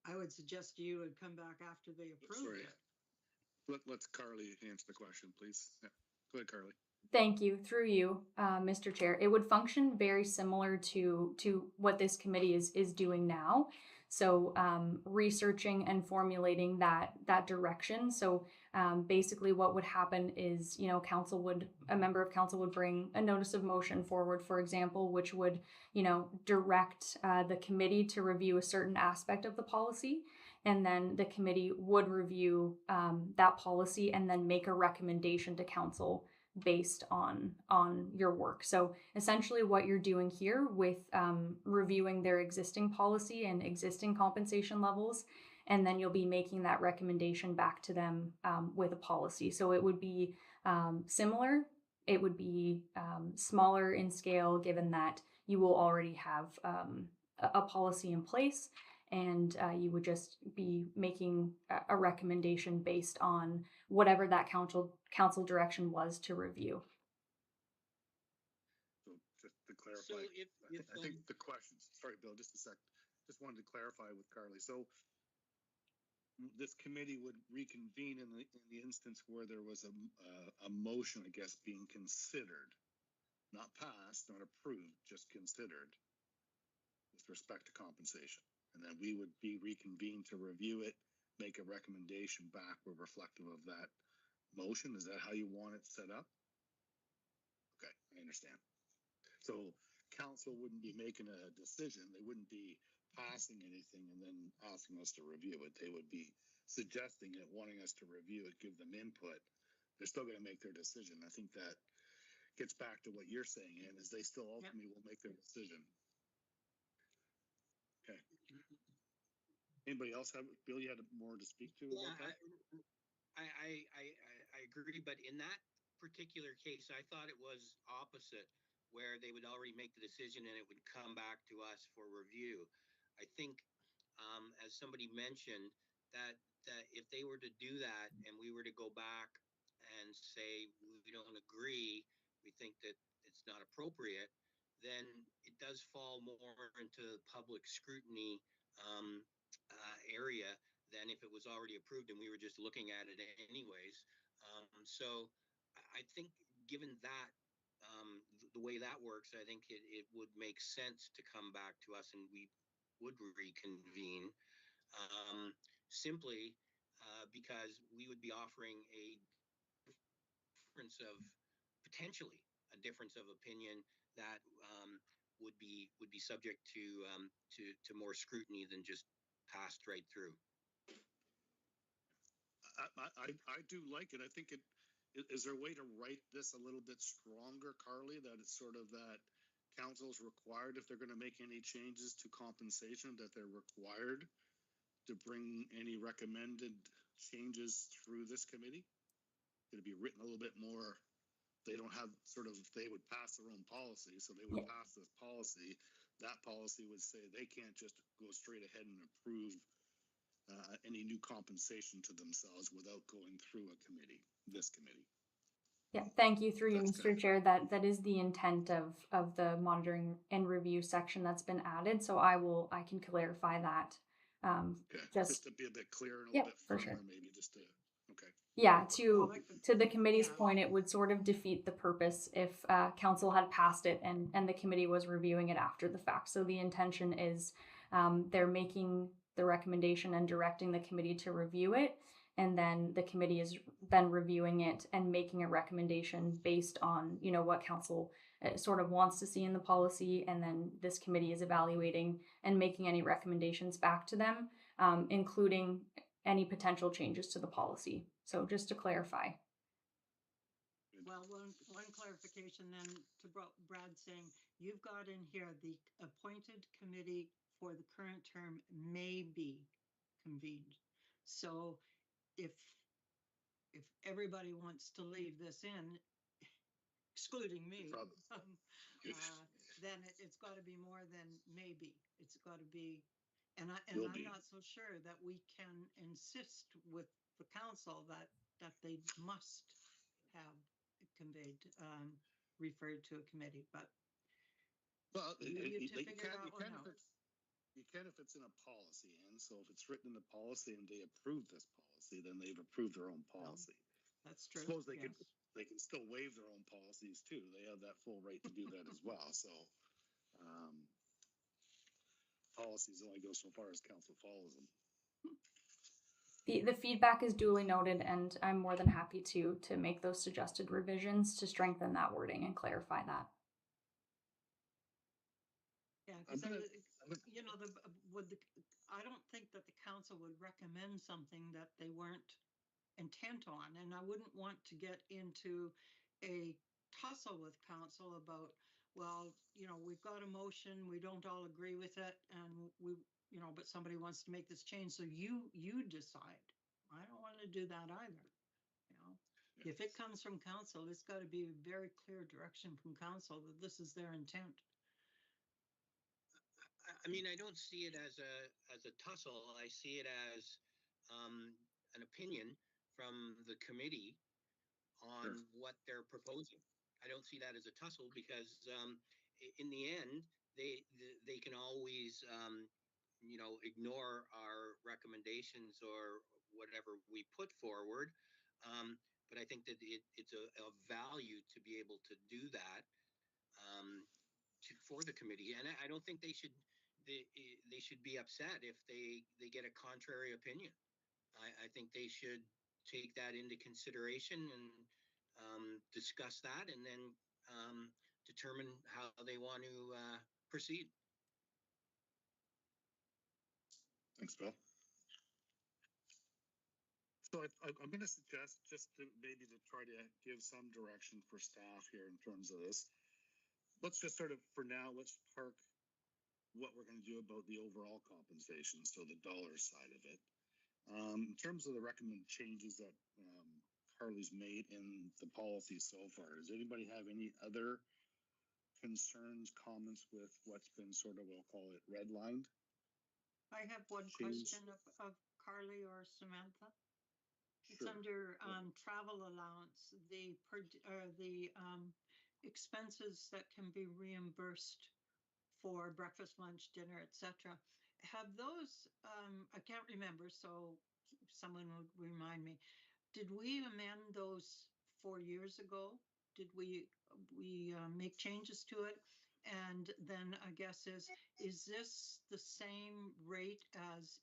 I would suggest you would come back after they approved it. Let's Carly answer the question, please. Yeah. Go ahead, Carly. Thank you. Through you, Mr. Chair. It would function very similar to what this committee is doing now. So researching and formulating that direction. So basically what would happen is, a member of council would bring a notice of motion forward, for example, which would, direct the committee to review a certain aspect of the policy. And then the committee would review that policy and then make a recommendation to council based on your work. So essentially what you're doing here with reviewing their existing policy and existing compensation levels, and then you'll be making that recommendation back to them with a policy. So it would be similar. It would be smaller in scale, given that you will already have a policy in place, and you would just be making a recommendation based on whatever that council direction was to review. So just to clarify, So I think the questions, sorry, Bill, just a sec. Just wanted to clarify with Carly. So this committee would reconvene in the instance where there was a motion, I guess, being considered, not passed, not approved, just considered with respect to compensation. And then we would be reconvened to review it, make a recommendation back with reflective of that motion. Is that how you want it set up? Okay, I understand. So council wouldn't be making a decision. They wouldn't be passing anything and then asking us to review it. They would be suggesting it, wanting us to review it, give them input. They're still going to make their decision. I think that gets back to what you're saying, Ann, is they still ultimately will make their decision. Okay. Anybody else have, Bill, you had more to speak to about that? I agree, but in that particular case, I thought it was opposite, where they would already make the decision and it would come back to us for review. I think, as somebody mentioned, that if they were to do that and we were to go back and say we don't agree, we think that it's not appropriate, then it does fall more into public scrutiny area than if it was already approved and we were just looking at it anyways. So I think given that, the way that works, I think it would make sense to come back to us and we would reconvene, simply because we would be offering a difference of potentially a difference of opinion that would be subject to more scrutiny than just passed right through. I do like it. I think is there a way to write this a little bit stronger, Carly, that it's sort of that council is required, if they're gonna make any changes to compensation, that they're required to bring any recommended changes through this committee? Could it be written a little bit more? They don't have sort of, they would pass their own policy, so they would Yeah. pass this policy. That policy would say they can't just go straight ahead and approve any new compensation to themselves without going through a committee, this committee. Yeah, thank you through you, That's Mr. kind of- Chair. That is the intent of the monitoring and review section that's been added. So I can clarify that. Okay, Just just to be a bit clearer and a yeah, little bit for firmer, sure. maybe just to, okay. Yeah, I to like the committee's yeah. point, it would sort of defeat the purpose if council had passed it and the committee was reviewing it after the fact. So the intention is they're making the recommendation and directing the committee to review it, and then the committee is then reviewing it and making a recommendation based on what council sort of wants to see in the policy, and then this committee is evaluating and making any recommendations back to them, including any potential changes to the policy. So just to clarify. Well, one clarification then to Brad saying, you've got in here the appointed committee for the current term may be convened. So if everybody wants to leave this in, excluding me, then it's got to be more than maybe. It's got to be, and I'm not so sure that we can insist with the council that they must have conveyed, referred to a committee, but Well, you to figure that one out. You can if it's in a policy, and so if it's written in the policy and they approve this policy, then they've approved their own policy. That's true. Suppose they yes. they can still waive their own policies too. They have that full right to do that as well. So policies only go so far as council follows them. The feedback is duly noted, and I'm more than happy to make those suggested revisions to strengthen that wording and clarify that. Yeah, because I don't think that the council would recommend something that they weren't intent on, and I wouldn't want to get into a tussle with council about, well, we've got a motion, we don't all agree with it, and but somebody wants to make this change, so you decide. I don't want to do that either. If it comes from council, it's got to be a very clear direction from council that this is their intent. I mean, I don't see it as a tussle. I see it as an opinion from the committee on what they're proposing. I don't see that as a tussle because in the end, they can always ignore our recommendations or whatever we put forward. But I think that it's a value to be able to do that for the committee, and I don't think they should be upset if they get a contrary opinion. I think they should take that into consideration and discuss that, and then determine how they want to proceed. Thanks, Bill. So I'm going to suggest just to maybe to try to give some direction for staff here in terms of this. Let's just sort of, for now, let's park what we're going to do about the overall compensation, so the dollar side of it. In terms of the recommended changes that Carly's made in the policy so far, does anybody have any other concerns, comments with what's been sort of, we'll call it redlined? I have one question of Carly or Samantha. It's under travel allowance, the expenses that can be reimbursed for breakfast, lunch, dinner, etc. Have those, I can't remember, so someone would remind me. Did we amend those 4 years ago? Did we make changes to it? And then I guess is this the same rate as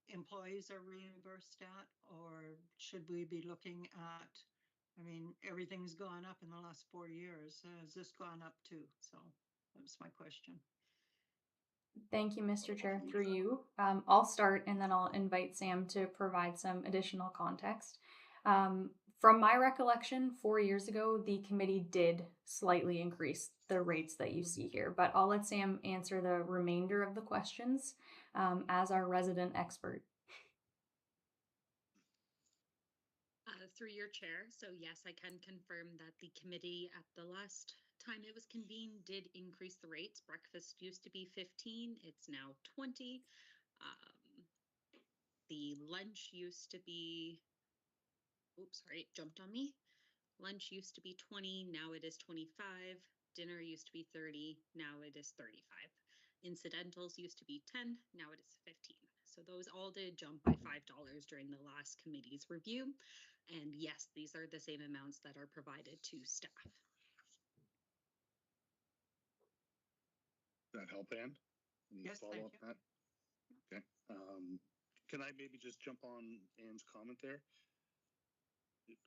employees are reimbursed at, or should we be looking at, I mean, everything's gone up in the last 4 years. Has this gone up too? So that was my question. Thank you, Mr. Chair. Through you. I'll start and then I'll invite Sam to provide some additional context. From my recollection, 4 years ago, the committee did slightly increase the rates that you see here, but I'll let Sam answer the remainder of the questions as our resident expert. Through your chair, so yes, I can confirm that the committee at the last time it was convened did increase the rates. Breakfast used to be 15, it's now 20. The lunch used to be, oops, sorry, it jumped on me. Lunch used to be 20, now it is 25. Dinner used to be 30, now it is 35. Incidentals used to be 10, now it is 15. So those all did jump by $5 during the last committee's review. And yes, these are the same amounts that are provided to staff. Does that help, Ann? Any Yes, follow thank up you. that? Okay. Can I maybe just jump on Ann's comment there?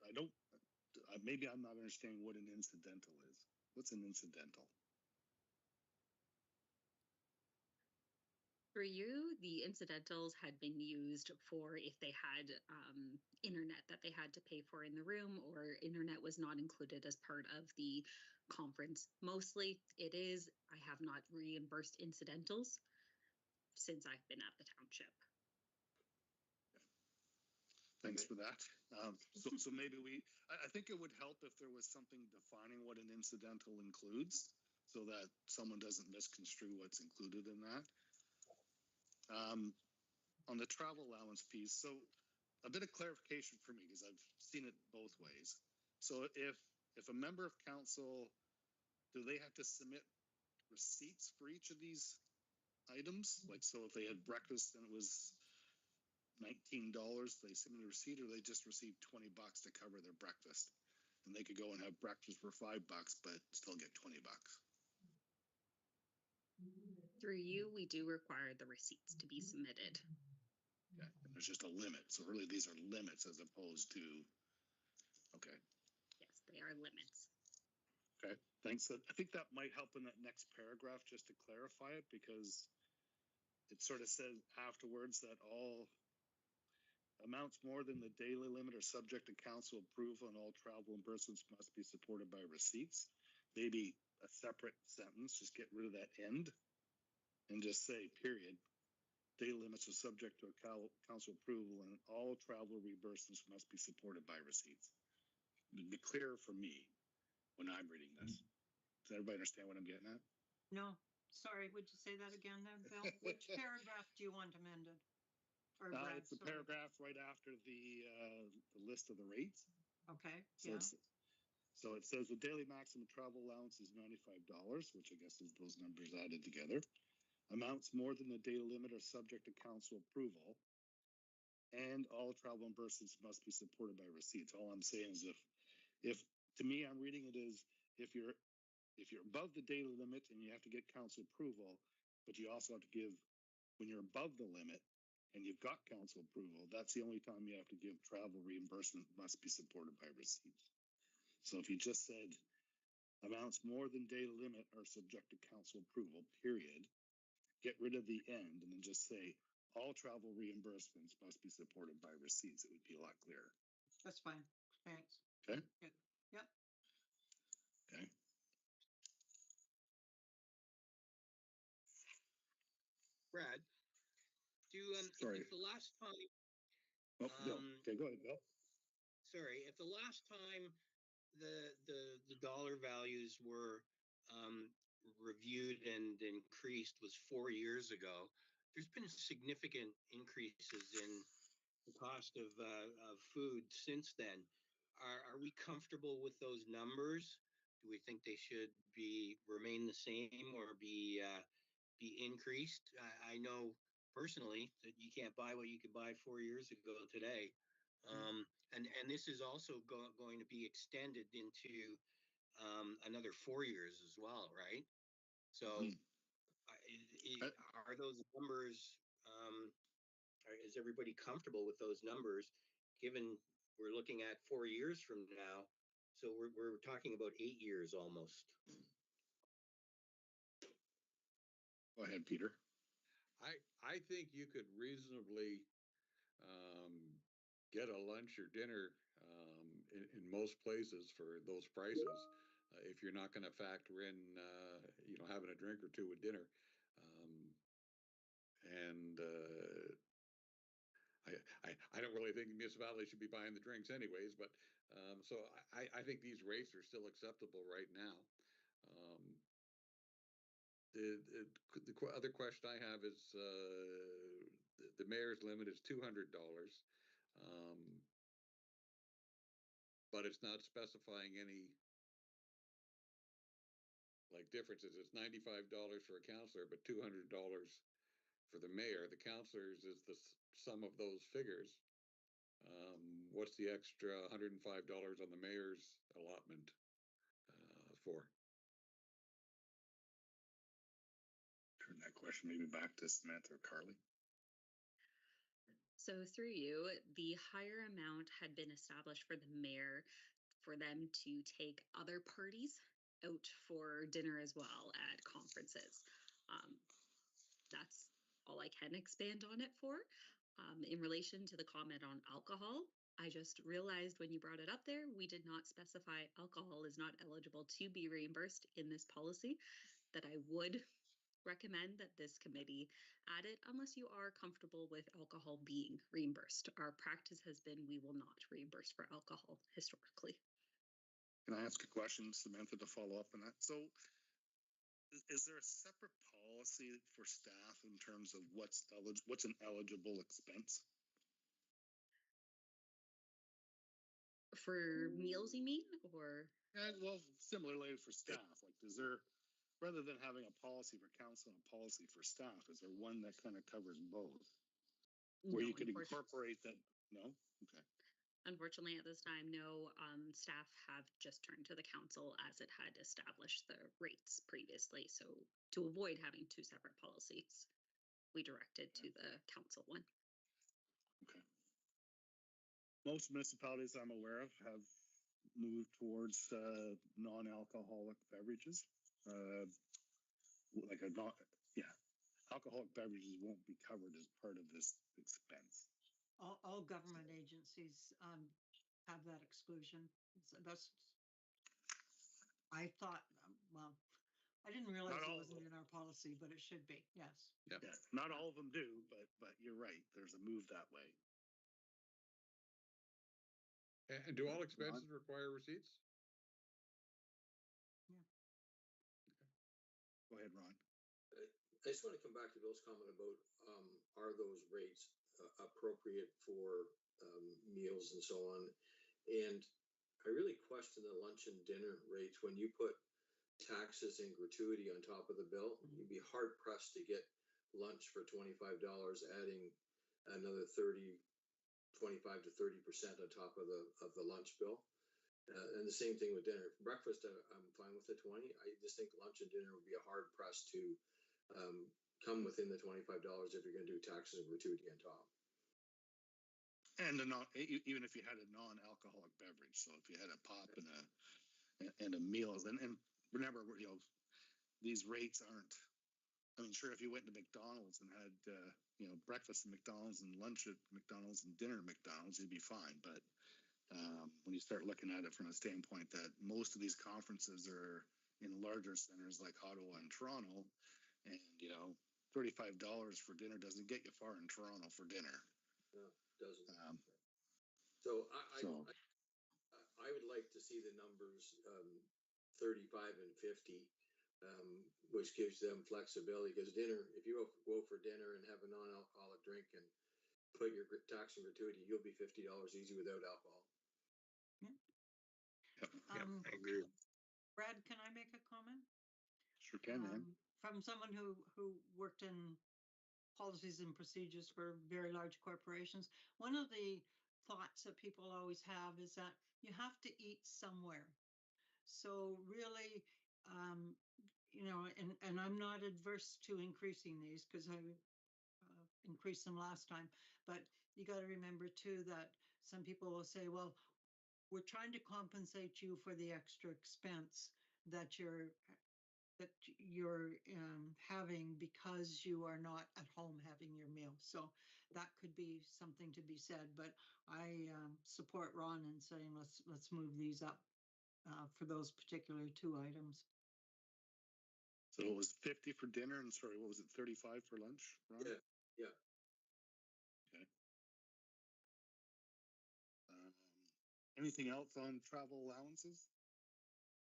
I don't, maybe I'm not understanding what an incidental is. What's an incidental? For you, the incidentals had been used for if they had internet that they had to pay for in the room, or internet was not included as part of the conference. Mostly it is. I have not reimbursed incidentals since I've been at the township. Thanks for that. So maybe I think it would help if there was something defining what an incidental includes so that someone doesn't misconstrue what's included in that. On the travel allowance piece, so a bit of clarification for me because I've seen it both ways. So if a member of council, do they have to submit receipts for each of these items? Like, so if they had breakfast and it was $19, they submit a receipt, or they just receive $20 to cover their breakfast, and they could go and have breakfast for $5 but still get $20. Through you, we do require the receipts to be submitted. Okay, and there's just a limit. So really, these are limits as opposed to. Okay. Yes, they are limits. Okay, thanks. I think that might help in that next paragraph just to clarify it, because it sort of says afterwards that all amounts more than the daily limit are subject to council approval, and all travel reimbursements must be supported by receipts. Maybe a separate sentence, just get rid of that end and just say, period. Daily limits are subject to a council approval, and all travel reimbursements must be supported by receipts. It'd be clearer for me when I'm reading this. Does everybody understand what I'm getting at? No, sorry, would you say that again then, Bill? Which paragraph do you want amended? Or Brad, it's the sorry. paragraph right after the list of the rates. Okay, So yeah. so it says the daily maximum travel allowance is $95, which I guess is those numbers added together. Amounts more than the daily limit are subject to council approval, and all travel reimbursements must be supported by receipts. All I'm saying is if to me, I'm reading it as if you're above the daily limit and you have to get council approval, but you also have to give, when you're above the limit and you've got council approval, that's the only time you have to give travel reimbursement must be supported by receipts. So if you just said amounts more than daily limit are subject to council approval, period, get rid of the end and then just say all travel reimbursements must be supported by receipts, it would be a lot clearer. That's fine. Thanks. Okay. Good. Yep. Okay. Brad, Sorry. if the last time, Oh, Bill. Okay, go ahead, Bill. sorry, if the last time the dollar values were reviewed and increased was 4 years ago, there's been significant increases in the cost of food since then. Are we comfortable with those numbers? Do we think they should remain the same or be increased? I know personally that you can't buy what you could buy 4 years ago today. And this is also going to be extended into another 4 years as well, right? So are those numbers, is everybody comfortable with those numbers, given we're looking at 4 years from now? So we're talking about 8 years almost. Go ahead, Peter. I think you could reasonably get a lunch or dinner in most places for those prices, if you're not gonna factor in, having a drink or two with dinner. And I don't really think municipalities should be buying the drinks anyways, but so I think these rates are still acceptable right now. The other question I have is the mayor's limit is $200, but it's not specifying any like differences. It's $95 for a councillor, but $200 for the mayor. The councillors is the sum of those figures. What's the extra $105 on the mayor's allotment for? Turn that question maybe back to Samantha or Carly. So through you, the higher amount had been established for the mayor for them to take other parties out for dinner as well at conferences. That's all I can expand on it for. In relation to the comment on alcohol, I just realized when you brought it up there, we did not specify alcohol is not eligible to be reimbursed in this policy, that I would recommend that this committee add it unless you are comfortable with alcohol being reimbursed. Our practice has been we will not reimburse for alcohol historically. Can I ask a question, Samantha, to follow up on that? So is there a separate policy for staff in terms of what's an eligible expense? For meals, you mean, or? Well, similarly for staff, like is there, rather than having a policy for council and a policy for staff, is there one that kind of covers both? Where you could incorporate that? No? Okay. Unfortunately, at this time, no. Staff have just turned to the council as it had established the rates previously. So to avoid having two separate policies, we directed to the council one. Okay. Most municipalities I'm aware of have moved towards non-alcoholic beverages. Alcoholic beverages won't be covered as part of this expense. All government agencies have that exclusion. That's, I thought, well, I didn't realize it wasn't in our policy, but it should be. Yes. Yeah. Not all of them do, but you're right. There's a move that way. And do all expenses require receipts? Yeah. Okay. Go ahead, Ron. I just want to come back to Bill's comment about are those rates appropriate for meals and so on. And I really question the lunch and dinner rates. When you put taxes and gratuity on top of the bill, you'd be hard pressed to get lunch for $25, adding another 25 to 30% on top of the lunch bill. And the same thing with dinner. Breakfast, I'm fine with the 20. I just think lunch and dinner would be a hard press to come within the $25 if you're going to do taxes and gratuity on top. And even if you had a non-alcoholic beverage, so if you had a pop and a meal, and remember, these rates aren't. I mean, sure, if you went to McDonald's and had breakfast at McDonald's and lunch at McDonald's and dinner at McDonald's, you'd be fine. But when you start looking at it from a standpoint that most of these conferences are in larger centers like Ottawa and Toronto, and $35 for dinner doesn't get you far in Toronto for dinner. No, it doesn't. I would like to see the numbers 35 and 50, which gives them flexibility. Because dinner, if you go for dinner and have a non-alcoholic drink and put your tax and gratuity, you'll be $50 easy without alcohol. I agree. Brad, can I make a comment? Sure can, man. From someone who worked in policies and procedures for very large corporations, one of the thoughts that people always have is that you have to eat somewhere. So really, and I'm not adverse to increasing these because I increased them last time, but you got to remember too that some people will say, well, we're trying to compensate you for the extra expense that you're having because you are not at home having your meal. So that could be something to be said, but I support Ron in saying let's move these up for those particular two items. So it was 50 for dinner and sorry, what was it, 35 for lunch, Ron? Yeah. Okay. Anything else on travel allowances?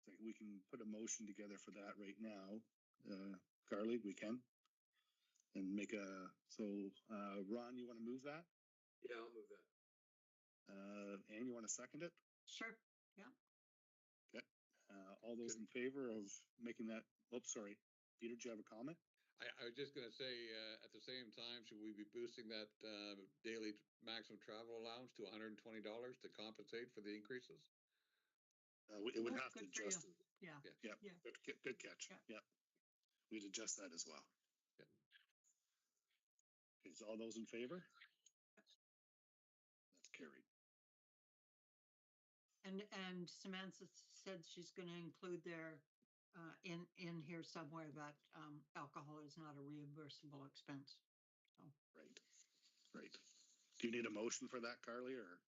I think we can put a motion together for that right now. Carly, we can. And make a, so Ron, you want to move that? Yeah, I'll move that. Anne, you want to second it? Sure. Yeah. Okay. All those in favor of making that, oops, sorry. Peter, do you have a comment? I was just gonna say, at the same time, should we be boosting that daily maximum travel allowance to $120 to compensate for the increases? It would have to Good for you. adjust it. Yeah. Yeah. Yeah. Good catch. Yeah. Yeah. We'd adjust that as well. Yeah. Okay, so all those in favor? That's carried. And Samantha said she's going to include there in here somewhere that alcohol is not a reimbursable expense. So. Right. Right. Do you need a motion for that, Carly, or?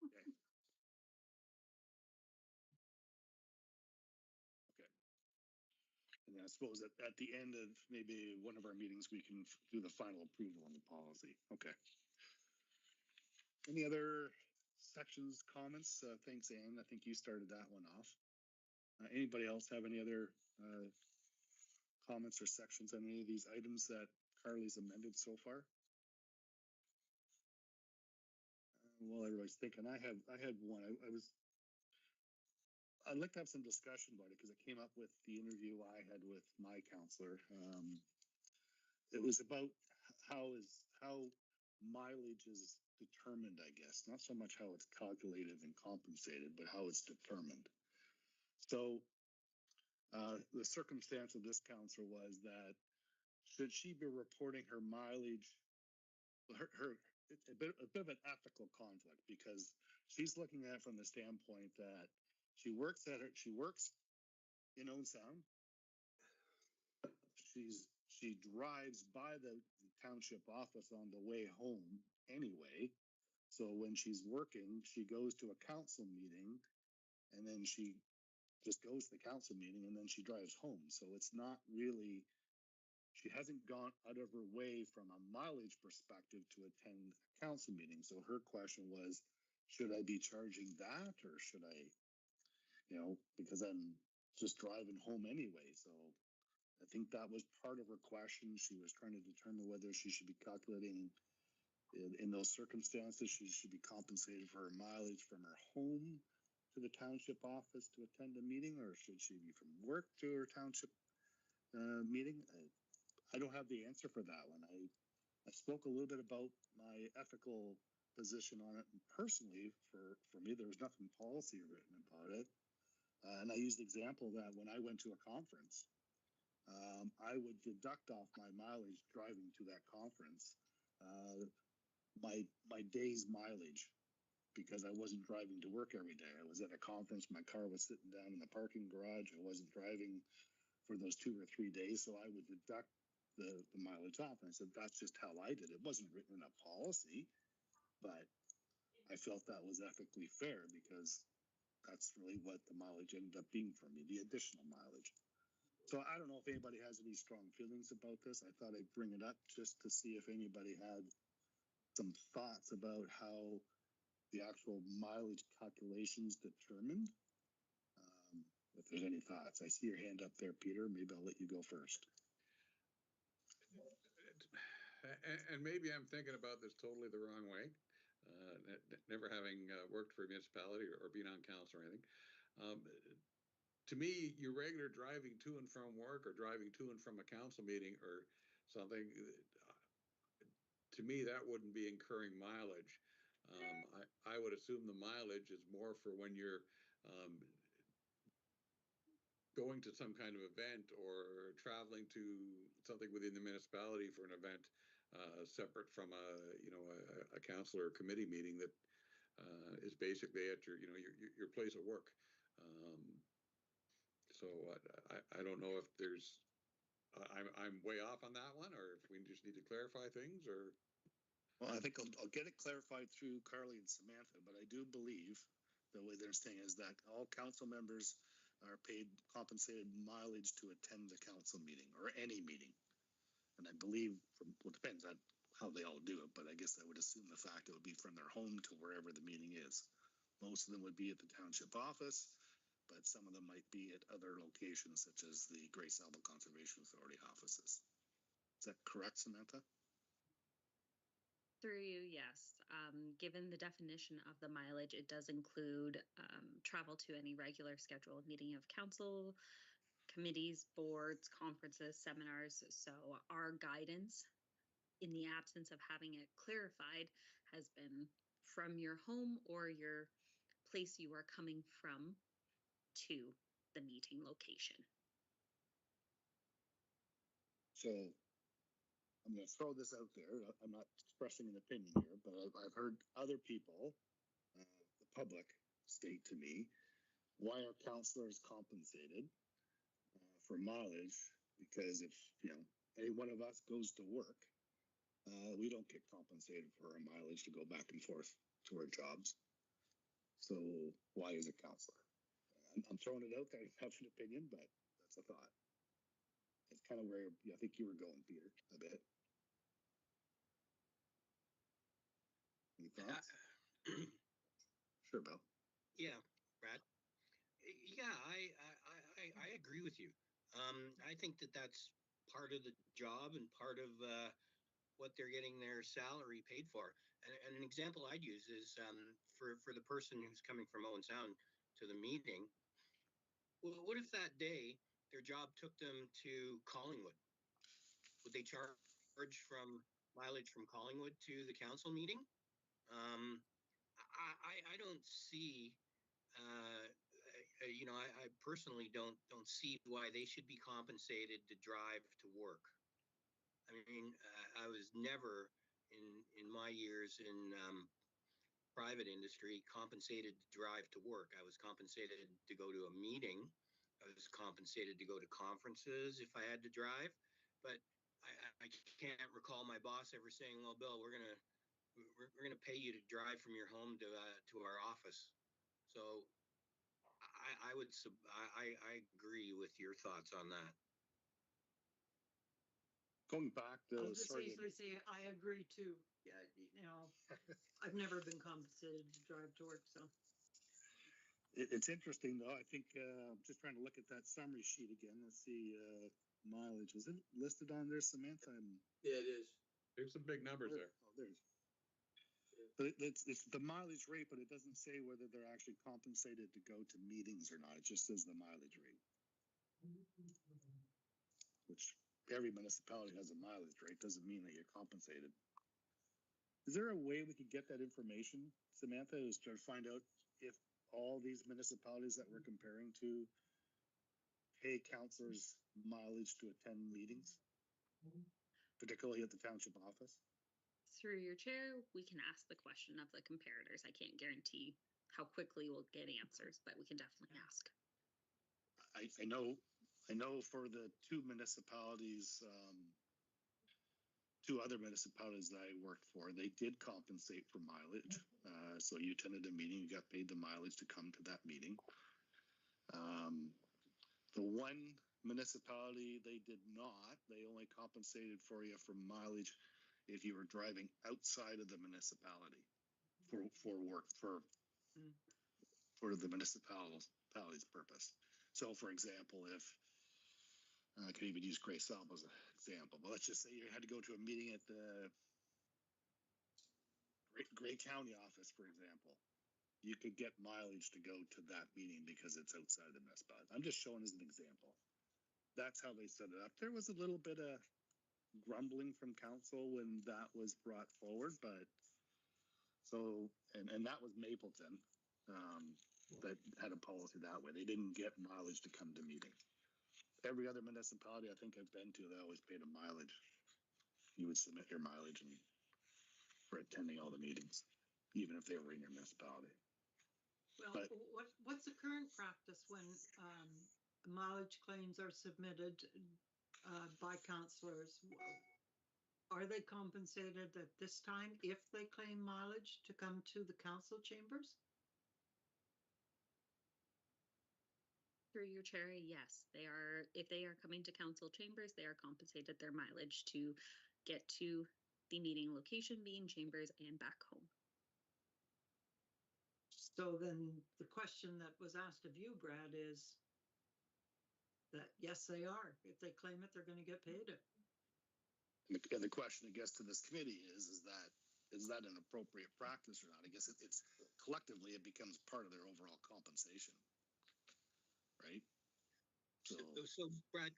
Okay. Okay. And I suppose that at the end of maybe one of our meetings, we can do the final approval on the policy. Okay. Any other sections, comments? Thanks, Anne. I think you started that one off. Anybody else have any other comments or sections on any of these items that Carly's amended so far? Well, everybody's thinking. I had one. I'd like to have some discussion about it because it came up with the interview I had with my counselor. It was about how mileage is determined, I guess, not so much how it's calculated and compensated, but how it's determined. So the circumstance of this counselor was that should she be reporting her mileage, a bit of an ethical conflict because she's looking at it from the standpoint that she works in Owen Sound. She drives by the township office on the way home anyway. So when she's working, she goes to a council meeting and then she just goes to the council meeting and then she drives home. So it's not really, she hasn't gone out of her way from a mileage perspective to attend a council meeting. So her question was, should I be charging that or should I, because I'm just driving home anyway. So I think that was part of her question. She was trying to determine whether she should be calculating in those circumstances, she should be compensated for her mileage from her home to the township office to attend a meeting, or should she be from work to her township meeting? I don't have the answer for that one. I spoke a little bit about my ethical position on it, and personally, for me, there was nothing policy written about it. And I used the example that when I went to a conference, I would deduct off my mileage driving to that conference, my day's mileage, because I wasn't driving to work every day. I was at a conference, my car was sitting down in the parking garage. I wasn't driving for those 2 or 3 days, so I would deduct the mileage off. And I said, that's just how I did it. It wasn't written in a policy, but I felt that was ethically fair because that's really what the mileage ended up being for me, the additional mileage. So I don't know if anybody has any strong feelings about this. I thought I'd bring it up just to see if anybody had some thoughts about how the actual mileage calculations determined. If there's any thoughts, I see your hand up there, Peter. Maybe I'll let you go first. And maybe I'm thinking about this totally the wrong way. Never having worked for a municipality or been on council or anything. To me, your regular driving to and from work or driving to and from a council meeting or something, to me, that wouldn't be incurring mileage. I would assume the mileage is more for when you're going to some kind of event or traveling to something within the municipality for an event. separate from a council or committee meeting that is basically at your place of work. So I don't know if there's, I'm way off on that one, or if we just need to clarify things, or. Well, I think I'll get it clarified through Carly and Samantha, but I do believe the way they're saying is that all council members are paid compensated mileage to attend the council meeting or any meeting. And I believe well, it depends on how they all do it, but I guess I would assume the fact it would be from their home to wherever the meeting is. Most of them would be at the township office, but some of them might be at other locations such as the Grace Alba Conservation Authority offices. Is that correct, Samantha? Through you, yes. Given the definition of the mileage, it does include travel to any regular scheduled meeting of council, committees, boards, conferences, seminars. So our guidance, in the absence of having it clarified, has been from your home or your place you are coming from to the meeting location. So I'm going to throw this out there. I'm not expressing an opinion here, but I've heard other people, the public, state to me, why are councillors compensated for mileage? Because if any one of us goes to work, we don't get compensated for our mileage to go back and forth to our jobs. So why is a councillor? I'm throwing it out there. I have an opinion, but that's a thought. It's kind of where I think you were going, Peter, a bit. Any thoughts? Sure, Bill. Yeah, Brad. Yeah, I agree with you. I think that's part of the job and part of what they're getting their salary paid for. And an example I'd use is for the person who's coming from Owen Sound to the meeting. Well, what if that day their job took them to Collingwood? Would they charge from mileage from Collingwood to the council meeting? I don't see. I personally don't see why they should be compensated to drive to work. I mean, I was never in my years in private industry compensated to drive to work. I was compensated to go to a meeting. I was compensated to go to conferences if I had to drive, but I can't recall my boss ever saying, "Well, Bill, we're gonna pay you to drive from your home to our office." So I agree with your thoughts on that. Going back to I'll just easily say I agree too. Yeah, I've never been compensated to drive to work, so. It's interesting though. I think I'm just trying to look at that summary sheet again. Let's see, mileage. Was it listed on there, Samantha? Yeah, it is. There's some big numbers there. Oh, there's. But it's the mileage rate, but it doesn't say whether they're actually compensated to go to meetings or not. It just says the mileage rate, which every municipality has a mileage rate. Doesn't mean that you're compensated. Is there a way we could get that information, Samantha, is to find out if all these municipalities that we're comparing to pay councillors mileage to attend meetings, particularly at the township office? Through your chair, we can ask the question of the comparators. I can't guarantee how quickly we'll get answers, but we can definitely ask. I know for the two municipalities, two other municipalities that I worked for, they did compensate for mileage. So you attended a meeting, you got paid the mileage to come to that meeting. The one municipality, they did not. They only compensated for you for mileage if you were driving outside of the municipality for work, for the municipality's purpose. So, for example, if I could even use Grace Alba as an example, but let's just say you had to go to a meeting at the Gray County office, for example, you could get mileage to go to that meeting because it's outside of the municipality. I'm just showing as an example. That's how they set it up. There was a little bit of grumbling from council when that was brought forward, but so, and that was Mapleton, that had a policy that way. They didn't get mileage to come to meetings. Every other municipality I think I've been to, they always paid a mileage. you would submit your mileage and for attending all the meetings, even if they were in your municipality. Well, But- what's the current practice when mileage claims are submitted by councillors? Are they compensated at this time if they claim mileage to come to the council chambers? Through your chair, yes, they are. If they are coming to council chambers, they are compensated their mileage to get to the meeting location, being chambers, and back home. So then the question that was asked of you, Brad, is that yes, they are. If they claim it, they're going to get paid it. And the question, I guess, to this committee is that an appropriate practice or not? I guess it's collectively, it becomes part of their overall compensation, right? So Brad,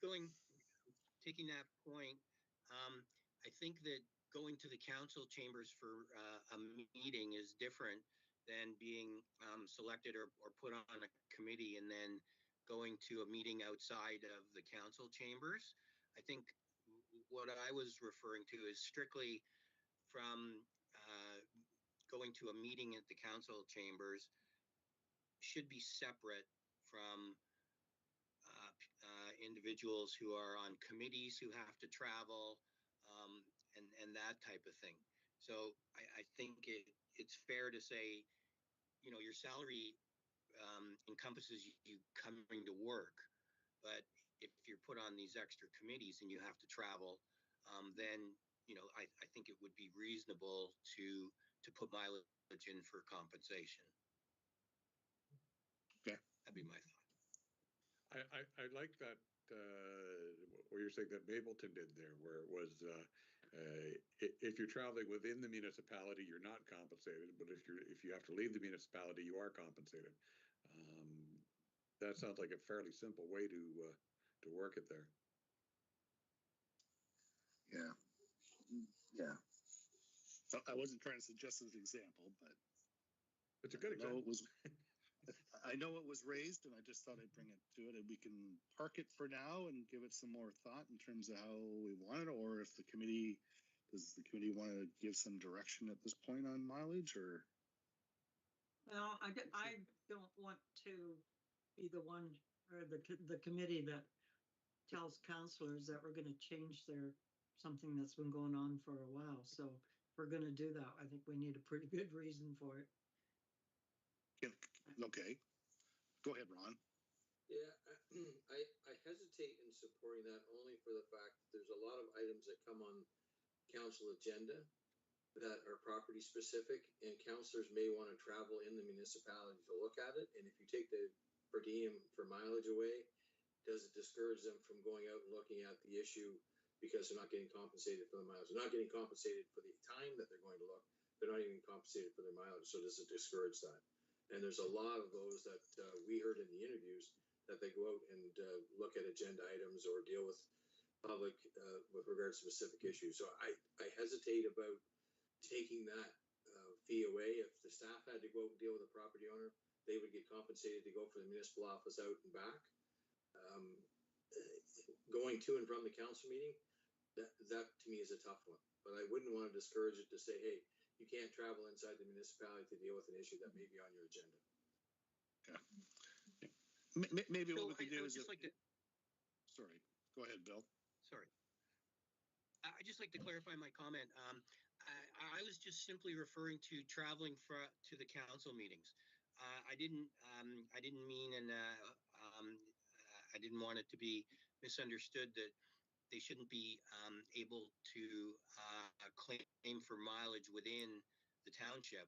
taking that point, I think that going to the council chambers for a meeting is different than being selected or put on a committee and then going to a meeting outside of the council chambers. I think what I was referring to is strictly from going to a meeting at the council chambers should be separate from individuals who are on committees who have to travel and that type of thing. So I think it's fair to say, your salary encompasses you coming to work, but if you're put on these extra committees and you have to travel, then I think it would be reasonable to put mileage in for compensation. Okay. That'd be my thought. I like that, what you're saying that Mapleton did there, where it was, if you're traveling within the municipality, you're not compensated, but if you have to leave the municipality, you are compensated. That sounds like a fairly simple way to work it there. Yeah. Yeah. So I wasn't trying to suggest as an example, but It's a good example. I know it was raised, and I just thought I'd bring it to it, and we can park it for now and give it some more thought in terms of how we want it, or if does the committee want to give some direction at this point on mileage, or? Well, I don't want to be the one or the committee that tells councillors that we're going to change something that's been going on for a while. So if we're going to do that, I think we need a pretty good reason for it. Okay, go ahead, Ron. Yeah, I hesitate in supporting that only for the fact that there's a lot of items that come on council agenda that are property specific, and councillors may want to travel in the municipality to look at it. And if you take the per diem for mileage away, does it discourage them from going out and looking at the issue because they're not getting compensated for the mileage? They're not getting compensated for the time that they're going to look. They're not even compensated for their mileage. So does it discourage that? And there's a lot of those that we heard in the interviews that they go out and look at agenda items or deal with public with regards to specific issues. So I hesitate about taking that fee away. If the staff had to go out and deal with a property owner, they would get compensated to go from the municipal office out and back. Going to and from the council meeting, that to me is a tough one. But I wouldn't want to discourage it to say, hey, you can't travel inside the municipality to deal with an issue that may be on your agenda. Okay. Maybe So what we could do is sorry, go ahead, Bill. Sorry. I just like to clarify my comment. I was just simply referring to traveling to the council meetings. I didn't mean, and I didn't want it to be misunderstood that they shouldn't be able to claim for mileage within the township.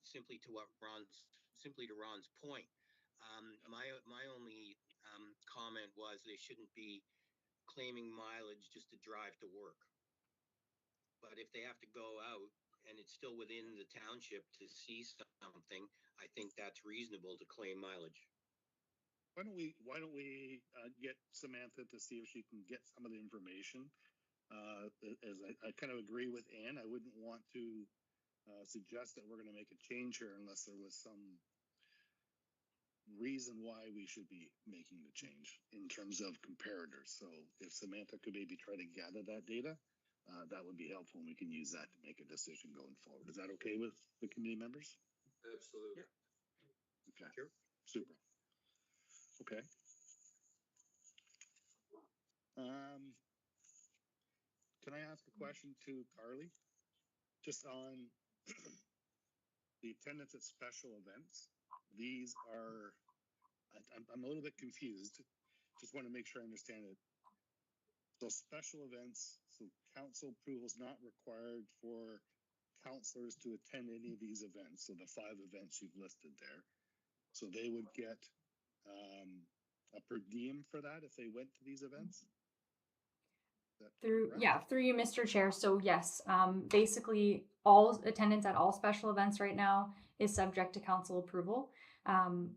Simply to Ron's point. My only comment was they shouldn't be claiming mileage just to drive to work. But if they have to go out and it's still within the township to see something, I think that's reasonable to claim mileage. Why don't we get Samantha to see if she can get some of the information? As I kind of agree with Ann, I wouldn't want to suggest that we're going to make a change here unless there was some reason why we should be making the change in terms of comparators. So if Samantha could maybe try to gather that data, that would be helpful, and we can use that to make a decision going forward. Is that okay with the committee members? Absolutely. Okay, Sure. super. Okay. Can I ask a question to Carly? Just on the attendance at special events. These are, I'm a little bit confused. Just want to make sure I understand it. So special events, so council approval is not required for councillors to attend any of these events. So the 5 events you've listed there. So they would get a per diem for that if they went to these events? Through, correct? yeah, through you, Mr. Chair. So yes, basically all attendance at all special events right now is subject to council approval. And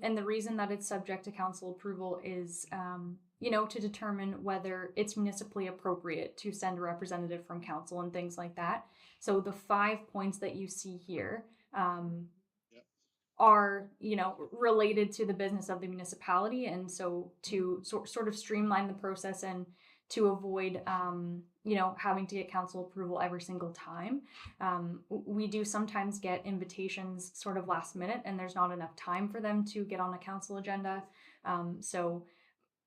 the reason that it's subject to council approval is, to determine whether it's municipally appropriate to send a representative from council and things like that. So the 5 points that you see here, are related to the business of the municipality, and so to sort of streamline the process and to avoid having to get council approval every single time, we do sometimes get invitations sort of last minute and there's not enough time for them to get on a council agenda. So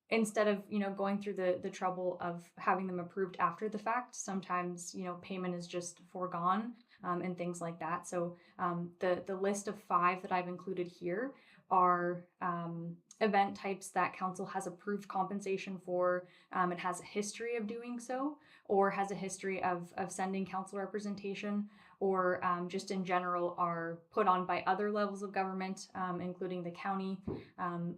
instead of going through the trouble of having them approved after the fact, sometimes payment is just foregone, and things like that. So the list of 5 that I've included here are event types that council has approved compensation for, and has a history of doing so, or has a history of sending council representation, or just in general are put on by other levels of government, including the county,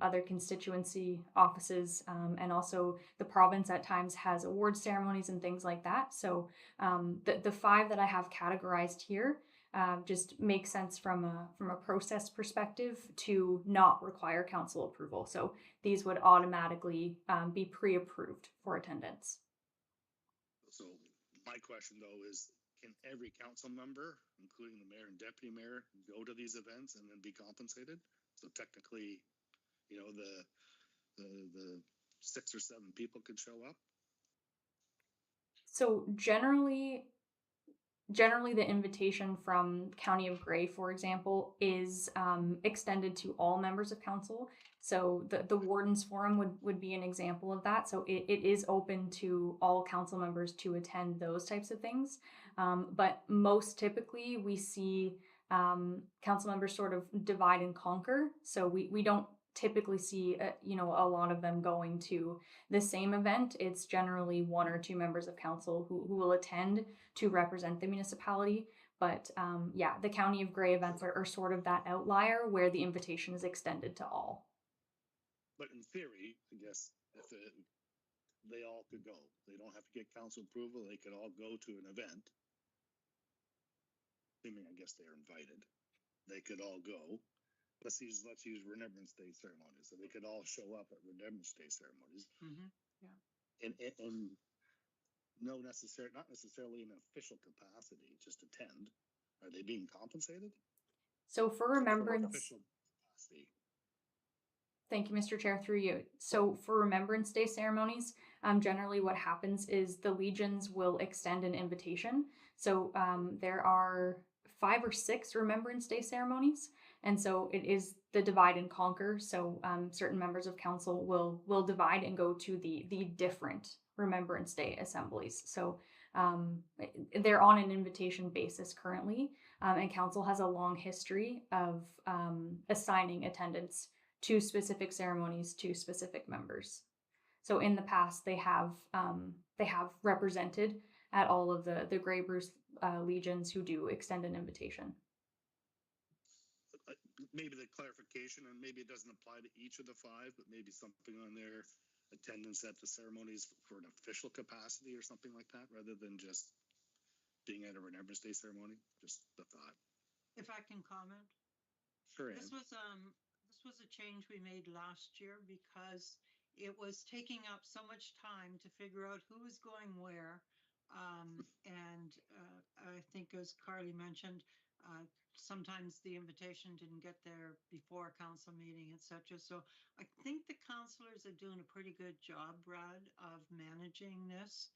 other constituency offices, and also the province at times has award ceremonies and things like that. So the 5 that I have categorized here just makes sense from a process perspective to not require council approval. So these would automatically be pre-approved for attendance. So my question though is, can every council member, including the mayor and deputy mayor, go to these events and then be compensated? So technically, the 6 or 7 people could show up. So generally the invitation from County of Grey, for example, is extended to all members of council. So the Wardens Forum would be an example of that. So it is open to all council members to attend those types of things. But most typically we see council members sort of divide and conquer. So we don't typically see a lot of them going to the same event. It's generally 1 or 2 members of council who will attend to represent the municipality. But the County of Grey events are sort of that outlier where the invitation is extended to all. But in theory, I guess if they all could go, they don't have to get council approval. They could all go to an event. Assuming, I guess they're invited. They could all go. Let's use Remembrance Day ceremonies. So they could all show up at Remembrance Day ceremonies. Mm-hmm. Yeah. And not necessarily in an official capacity, just attend. Are they being compensated? So for Remembrance, thank you, Mr. Chair, through you. So for Remembrance Day ceremonies, generally what happens is the legions will extend an invitation. So there are 5 or 6 Remembrance Day ceremonies, and so it is the divide and conquer. So certain members of council will divide and go to the different Remembrance Day assemblies. So they're on an invitation basis currently, and council has a long history of assigning attendance to specific ceremonies to specific members. So in the past, they have represented at all of the Grey Bruce legions who do extend an invitation. Maybe the clarification, and maybe it doesn't apply to each of the 5, but maybe something on their attendance at the ceremonies for an official capacity or something like that, rather than just being at a Remembrance Day ceremony. Just the thought. If I can comment. Sure. This was a change we made last year because it was taking up so much time to figure out who was going where. And I think, as Carly mentioned, sometimes the invitation didn't get there before a council meeting, etc. So I think the councilors are doing a pretty good job, Brad, of managing this.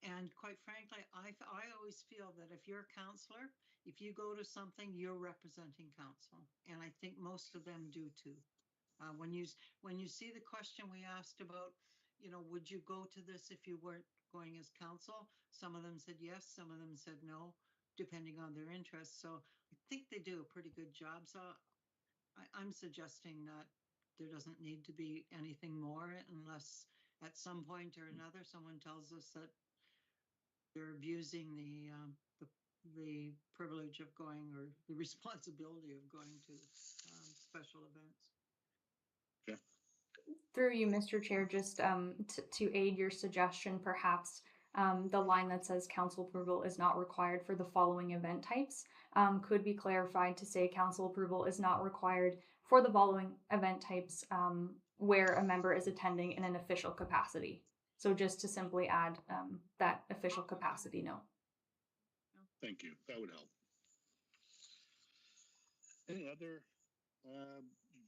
And quite frankly, I always feel that if you're a counselor, if you go to something, you're representing council. And I think most of them do too. When you see the question we asked about, would you go to this if you weren't going as council? Some of them said yes, some of them said no, depending on their interests. So I think they do a pretty good job. So I'm suggesting that there doesn't need to be anything more unless at some point or another someone tells us that they're abusing the privilege of going or the responsibility of going to special events. Okay. Through you, Mr. Chair, just to aid your suggestion, perhaps the line that says council approval is not required for the following event types could be clarified to say council approval is not required for the following event types where a member is attending in an official capacity. So just to simply add that official capacity note. Thank you. That would help. Any other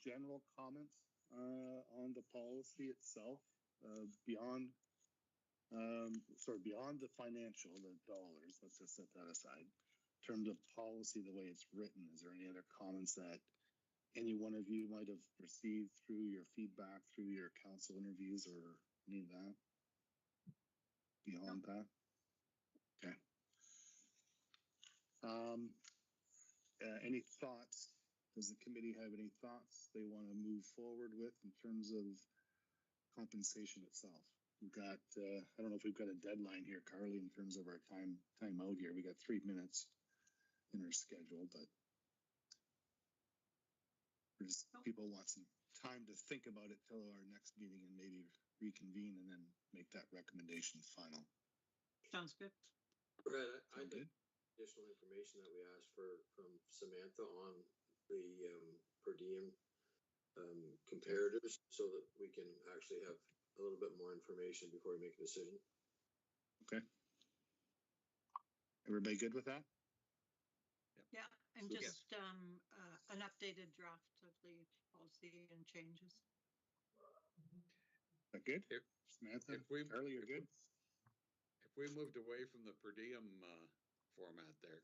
general comments on the policy itself beyond beyond the financial, the dollars? Let's just set that aside. In terms of policy, the way it's written, is there any other comments that any one of you might have received through your feedback, through your council interviews, or any of that beyond that? Okay. Any thoughts? Does the committee have any thoughts they want to move forward with in terms of compensation itself? We've got, I don't know if we've got a deadline here, Carly, in terms of our time out here. We got 3 minutes in our schedule, but there's people want some time to think about it till our next meeting and maybe reconvene and then make that recommendation final. Sounds good. Brad, I Sound think good? additional information that we asked from Samantha on the per diem comparators so that we can actually have a little bit more information before we make a decision. Okay. Everybody good with that? Yeah, and So, just an updated draft of the policy and changes. Is that good? If- Samantha, if we- Carly, you're if we- good? If we moved away from the per diem format there,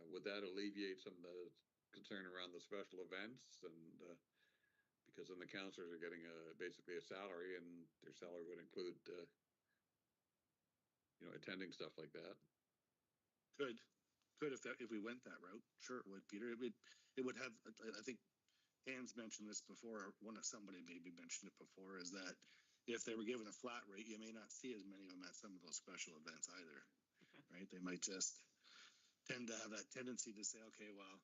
would that alleviate some of the concern around the special events? And because then the counselors are getting basically a salary, and their salary would include attending stuff like that. Good if we went that route. Sure, it would, Peter. It would have. I think Anne's mentioned this before, or somebody maybe mentioned it before, is that if they were given a flat rate, you may not see as many of them at some of those special events either, right? They might just tend to have that tendency to say, okay, well,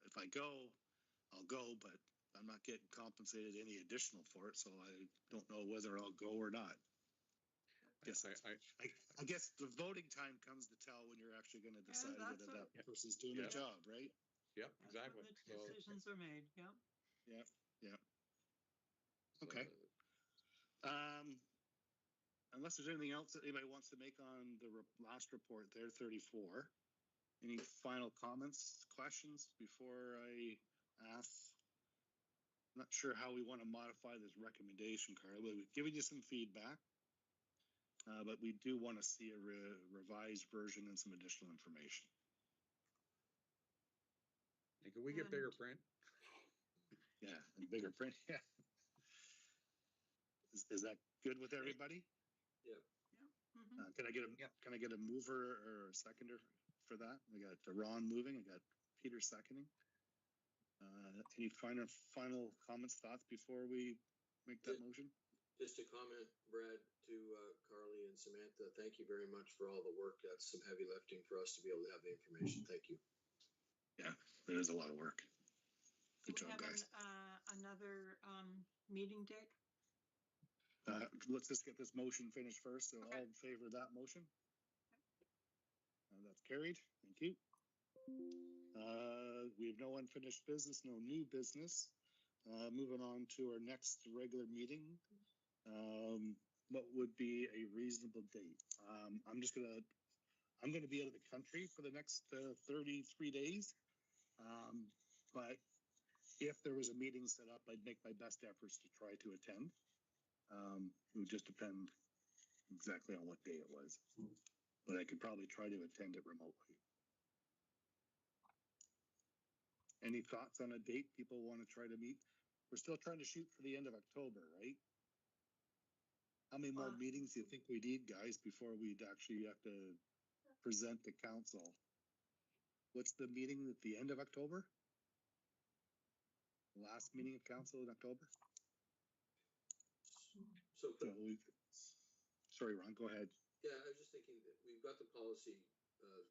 if I go, I'll go, but I'm not getting compensated any additional for it, so I don't know whether I'll go or not. I guess the voting time comes to tell when you're actually going to decide whether that person's doing their job, right? Yep, exactly. The decisions are made. Yeah. Yeah. Okay. Unless there's anything else that anybody wants to make on the last report there, 34. Any final comments, questions before I ask? I'm not sure how we want to modify this recommendation, Carl. We've given you some feedback, but we do want to see a revised version and some additional information. And can we get bigger print? Yeah, and bigger print. Yeah. Is that good with everybody? Yeah. Mm-hmm. Can I get a mover or a seconder for that? We got Ron moving. I got Peter seconding. Any final comments, thoughts before we make that motion? Just a comment, Brad, to Carly and Samantha. Thank you very much for all the work. That's some heavy lifting for us to be able to have the information. Thank you. Yeah, there is a lot of work. Good job, have guys. Another meeting date? Let's just get this motion finished first. So all in favor of that motion? That's carried. Thank you. We have no unfinished business, no new business. Moving on to our next regular meeting. What would be a reasonable date? I'm going to be out of the country for the next 33 days. But if there was a meeting set up, I'd make my best efforts to try to attend. It would just depend exactly on what day it was, but I could probably try to attend it remotely. Any thoughts on a date people want to try to meet? We're still trying to shoot for the end of October, right? How many more meetings do you think we need, guys, before we'd actually have to present to council? What's the meeting at the end of October? Last meeting of council in October? So, So sorry, Ron, go ahead. yeah, I was just thinking that we've got the policy, I'm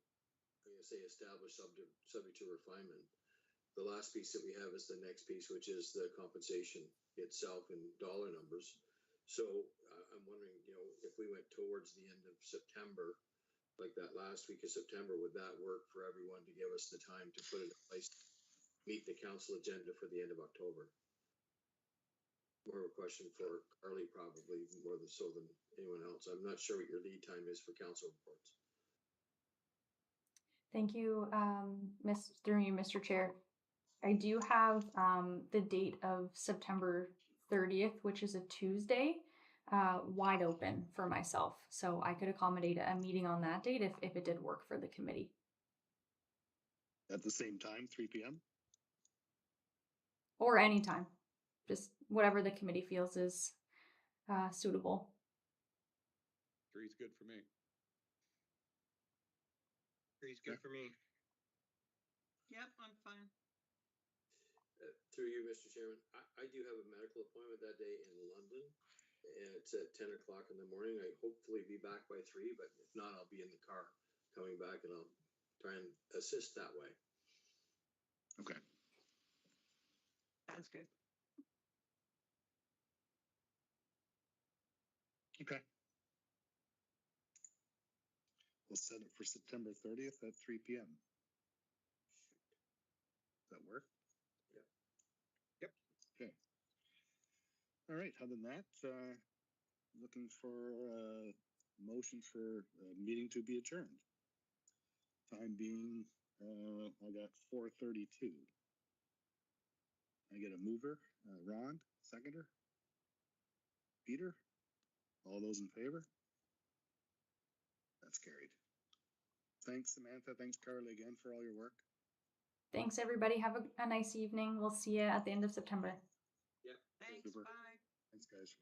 gonna say established, subject to refinement. The last piece that we have is the next piece, which is the compensation itself in dollar numbers. So I'm wondering, if we went towards the end of September, like that last week of September, would that work for everyone to give us the time to put it in place, meet the council agenda for the end of October? More of a question for Carly, probably more than so than anyone else. I'm not sure what your lead time is for council reports. Thank you, through you, Mr. Chair. I do have the date of September 30th, which is a Tuesday, wide open for myself. So I could accommodate a meeting on that date if it did work for the committee. At the same time, 3 p.m.? Or anytime. Just whatever the committee feels is suitable. 3's good for me. 3's good for me. Yep, I'm fine. Through you, Mr. Chairman, I do have a medical appointment that day in London. It's at 10 o'clock in the morning. I hopefully be back by 3, but if not, I'll be in the car coming back and I'll try and assist that way. Okay. Sounds good. Okay. We'll set it for September 30th at 3 p.m. Does that work? Yeah. Yep. Okay. All right. Other than that, looking for motion for meeting to be adjourned. Time being, I got 4:32. I get a mover, Ron, seconder, Peter. All those in favor? That's carried. Thanks, Samantha. Thanks, Carly, again for all your work. Thanks, everybody. Have a nice evening. We'll see you at the end of September. Yeah. Thanks, Super. bye. Thanks, guys.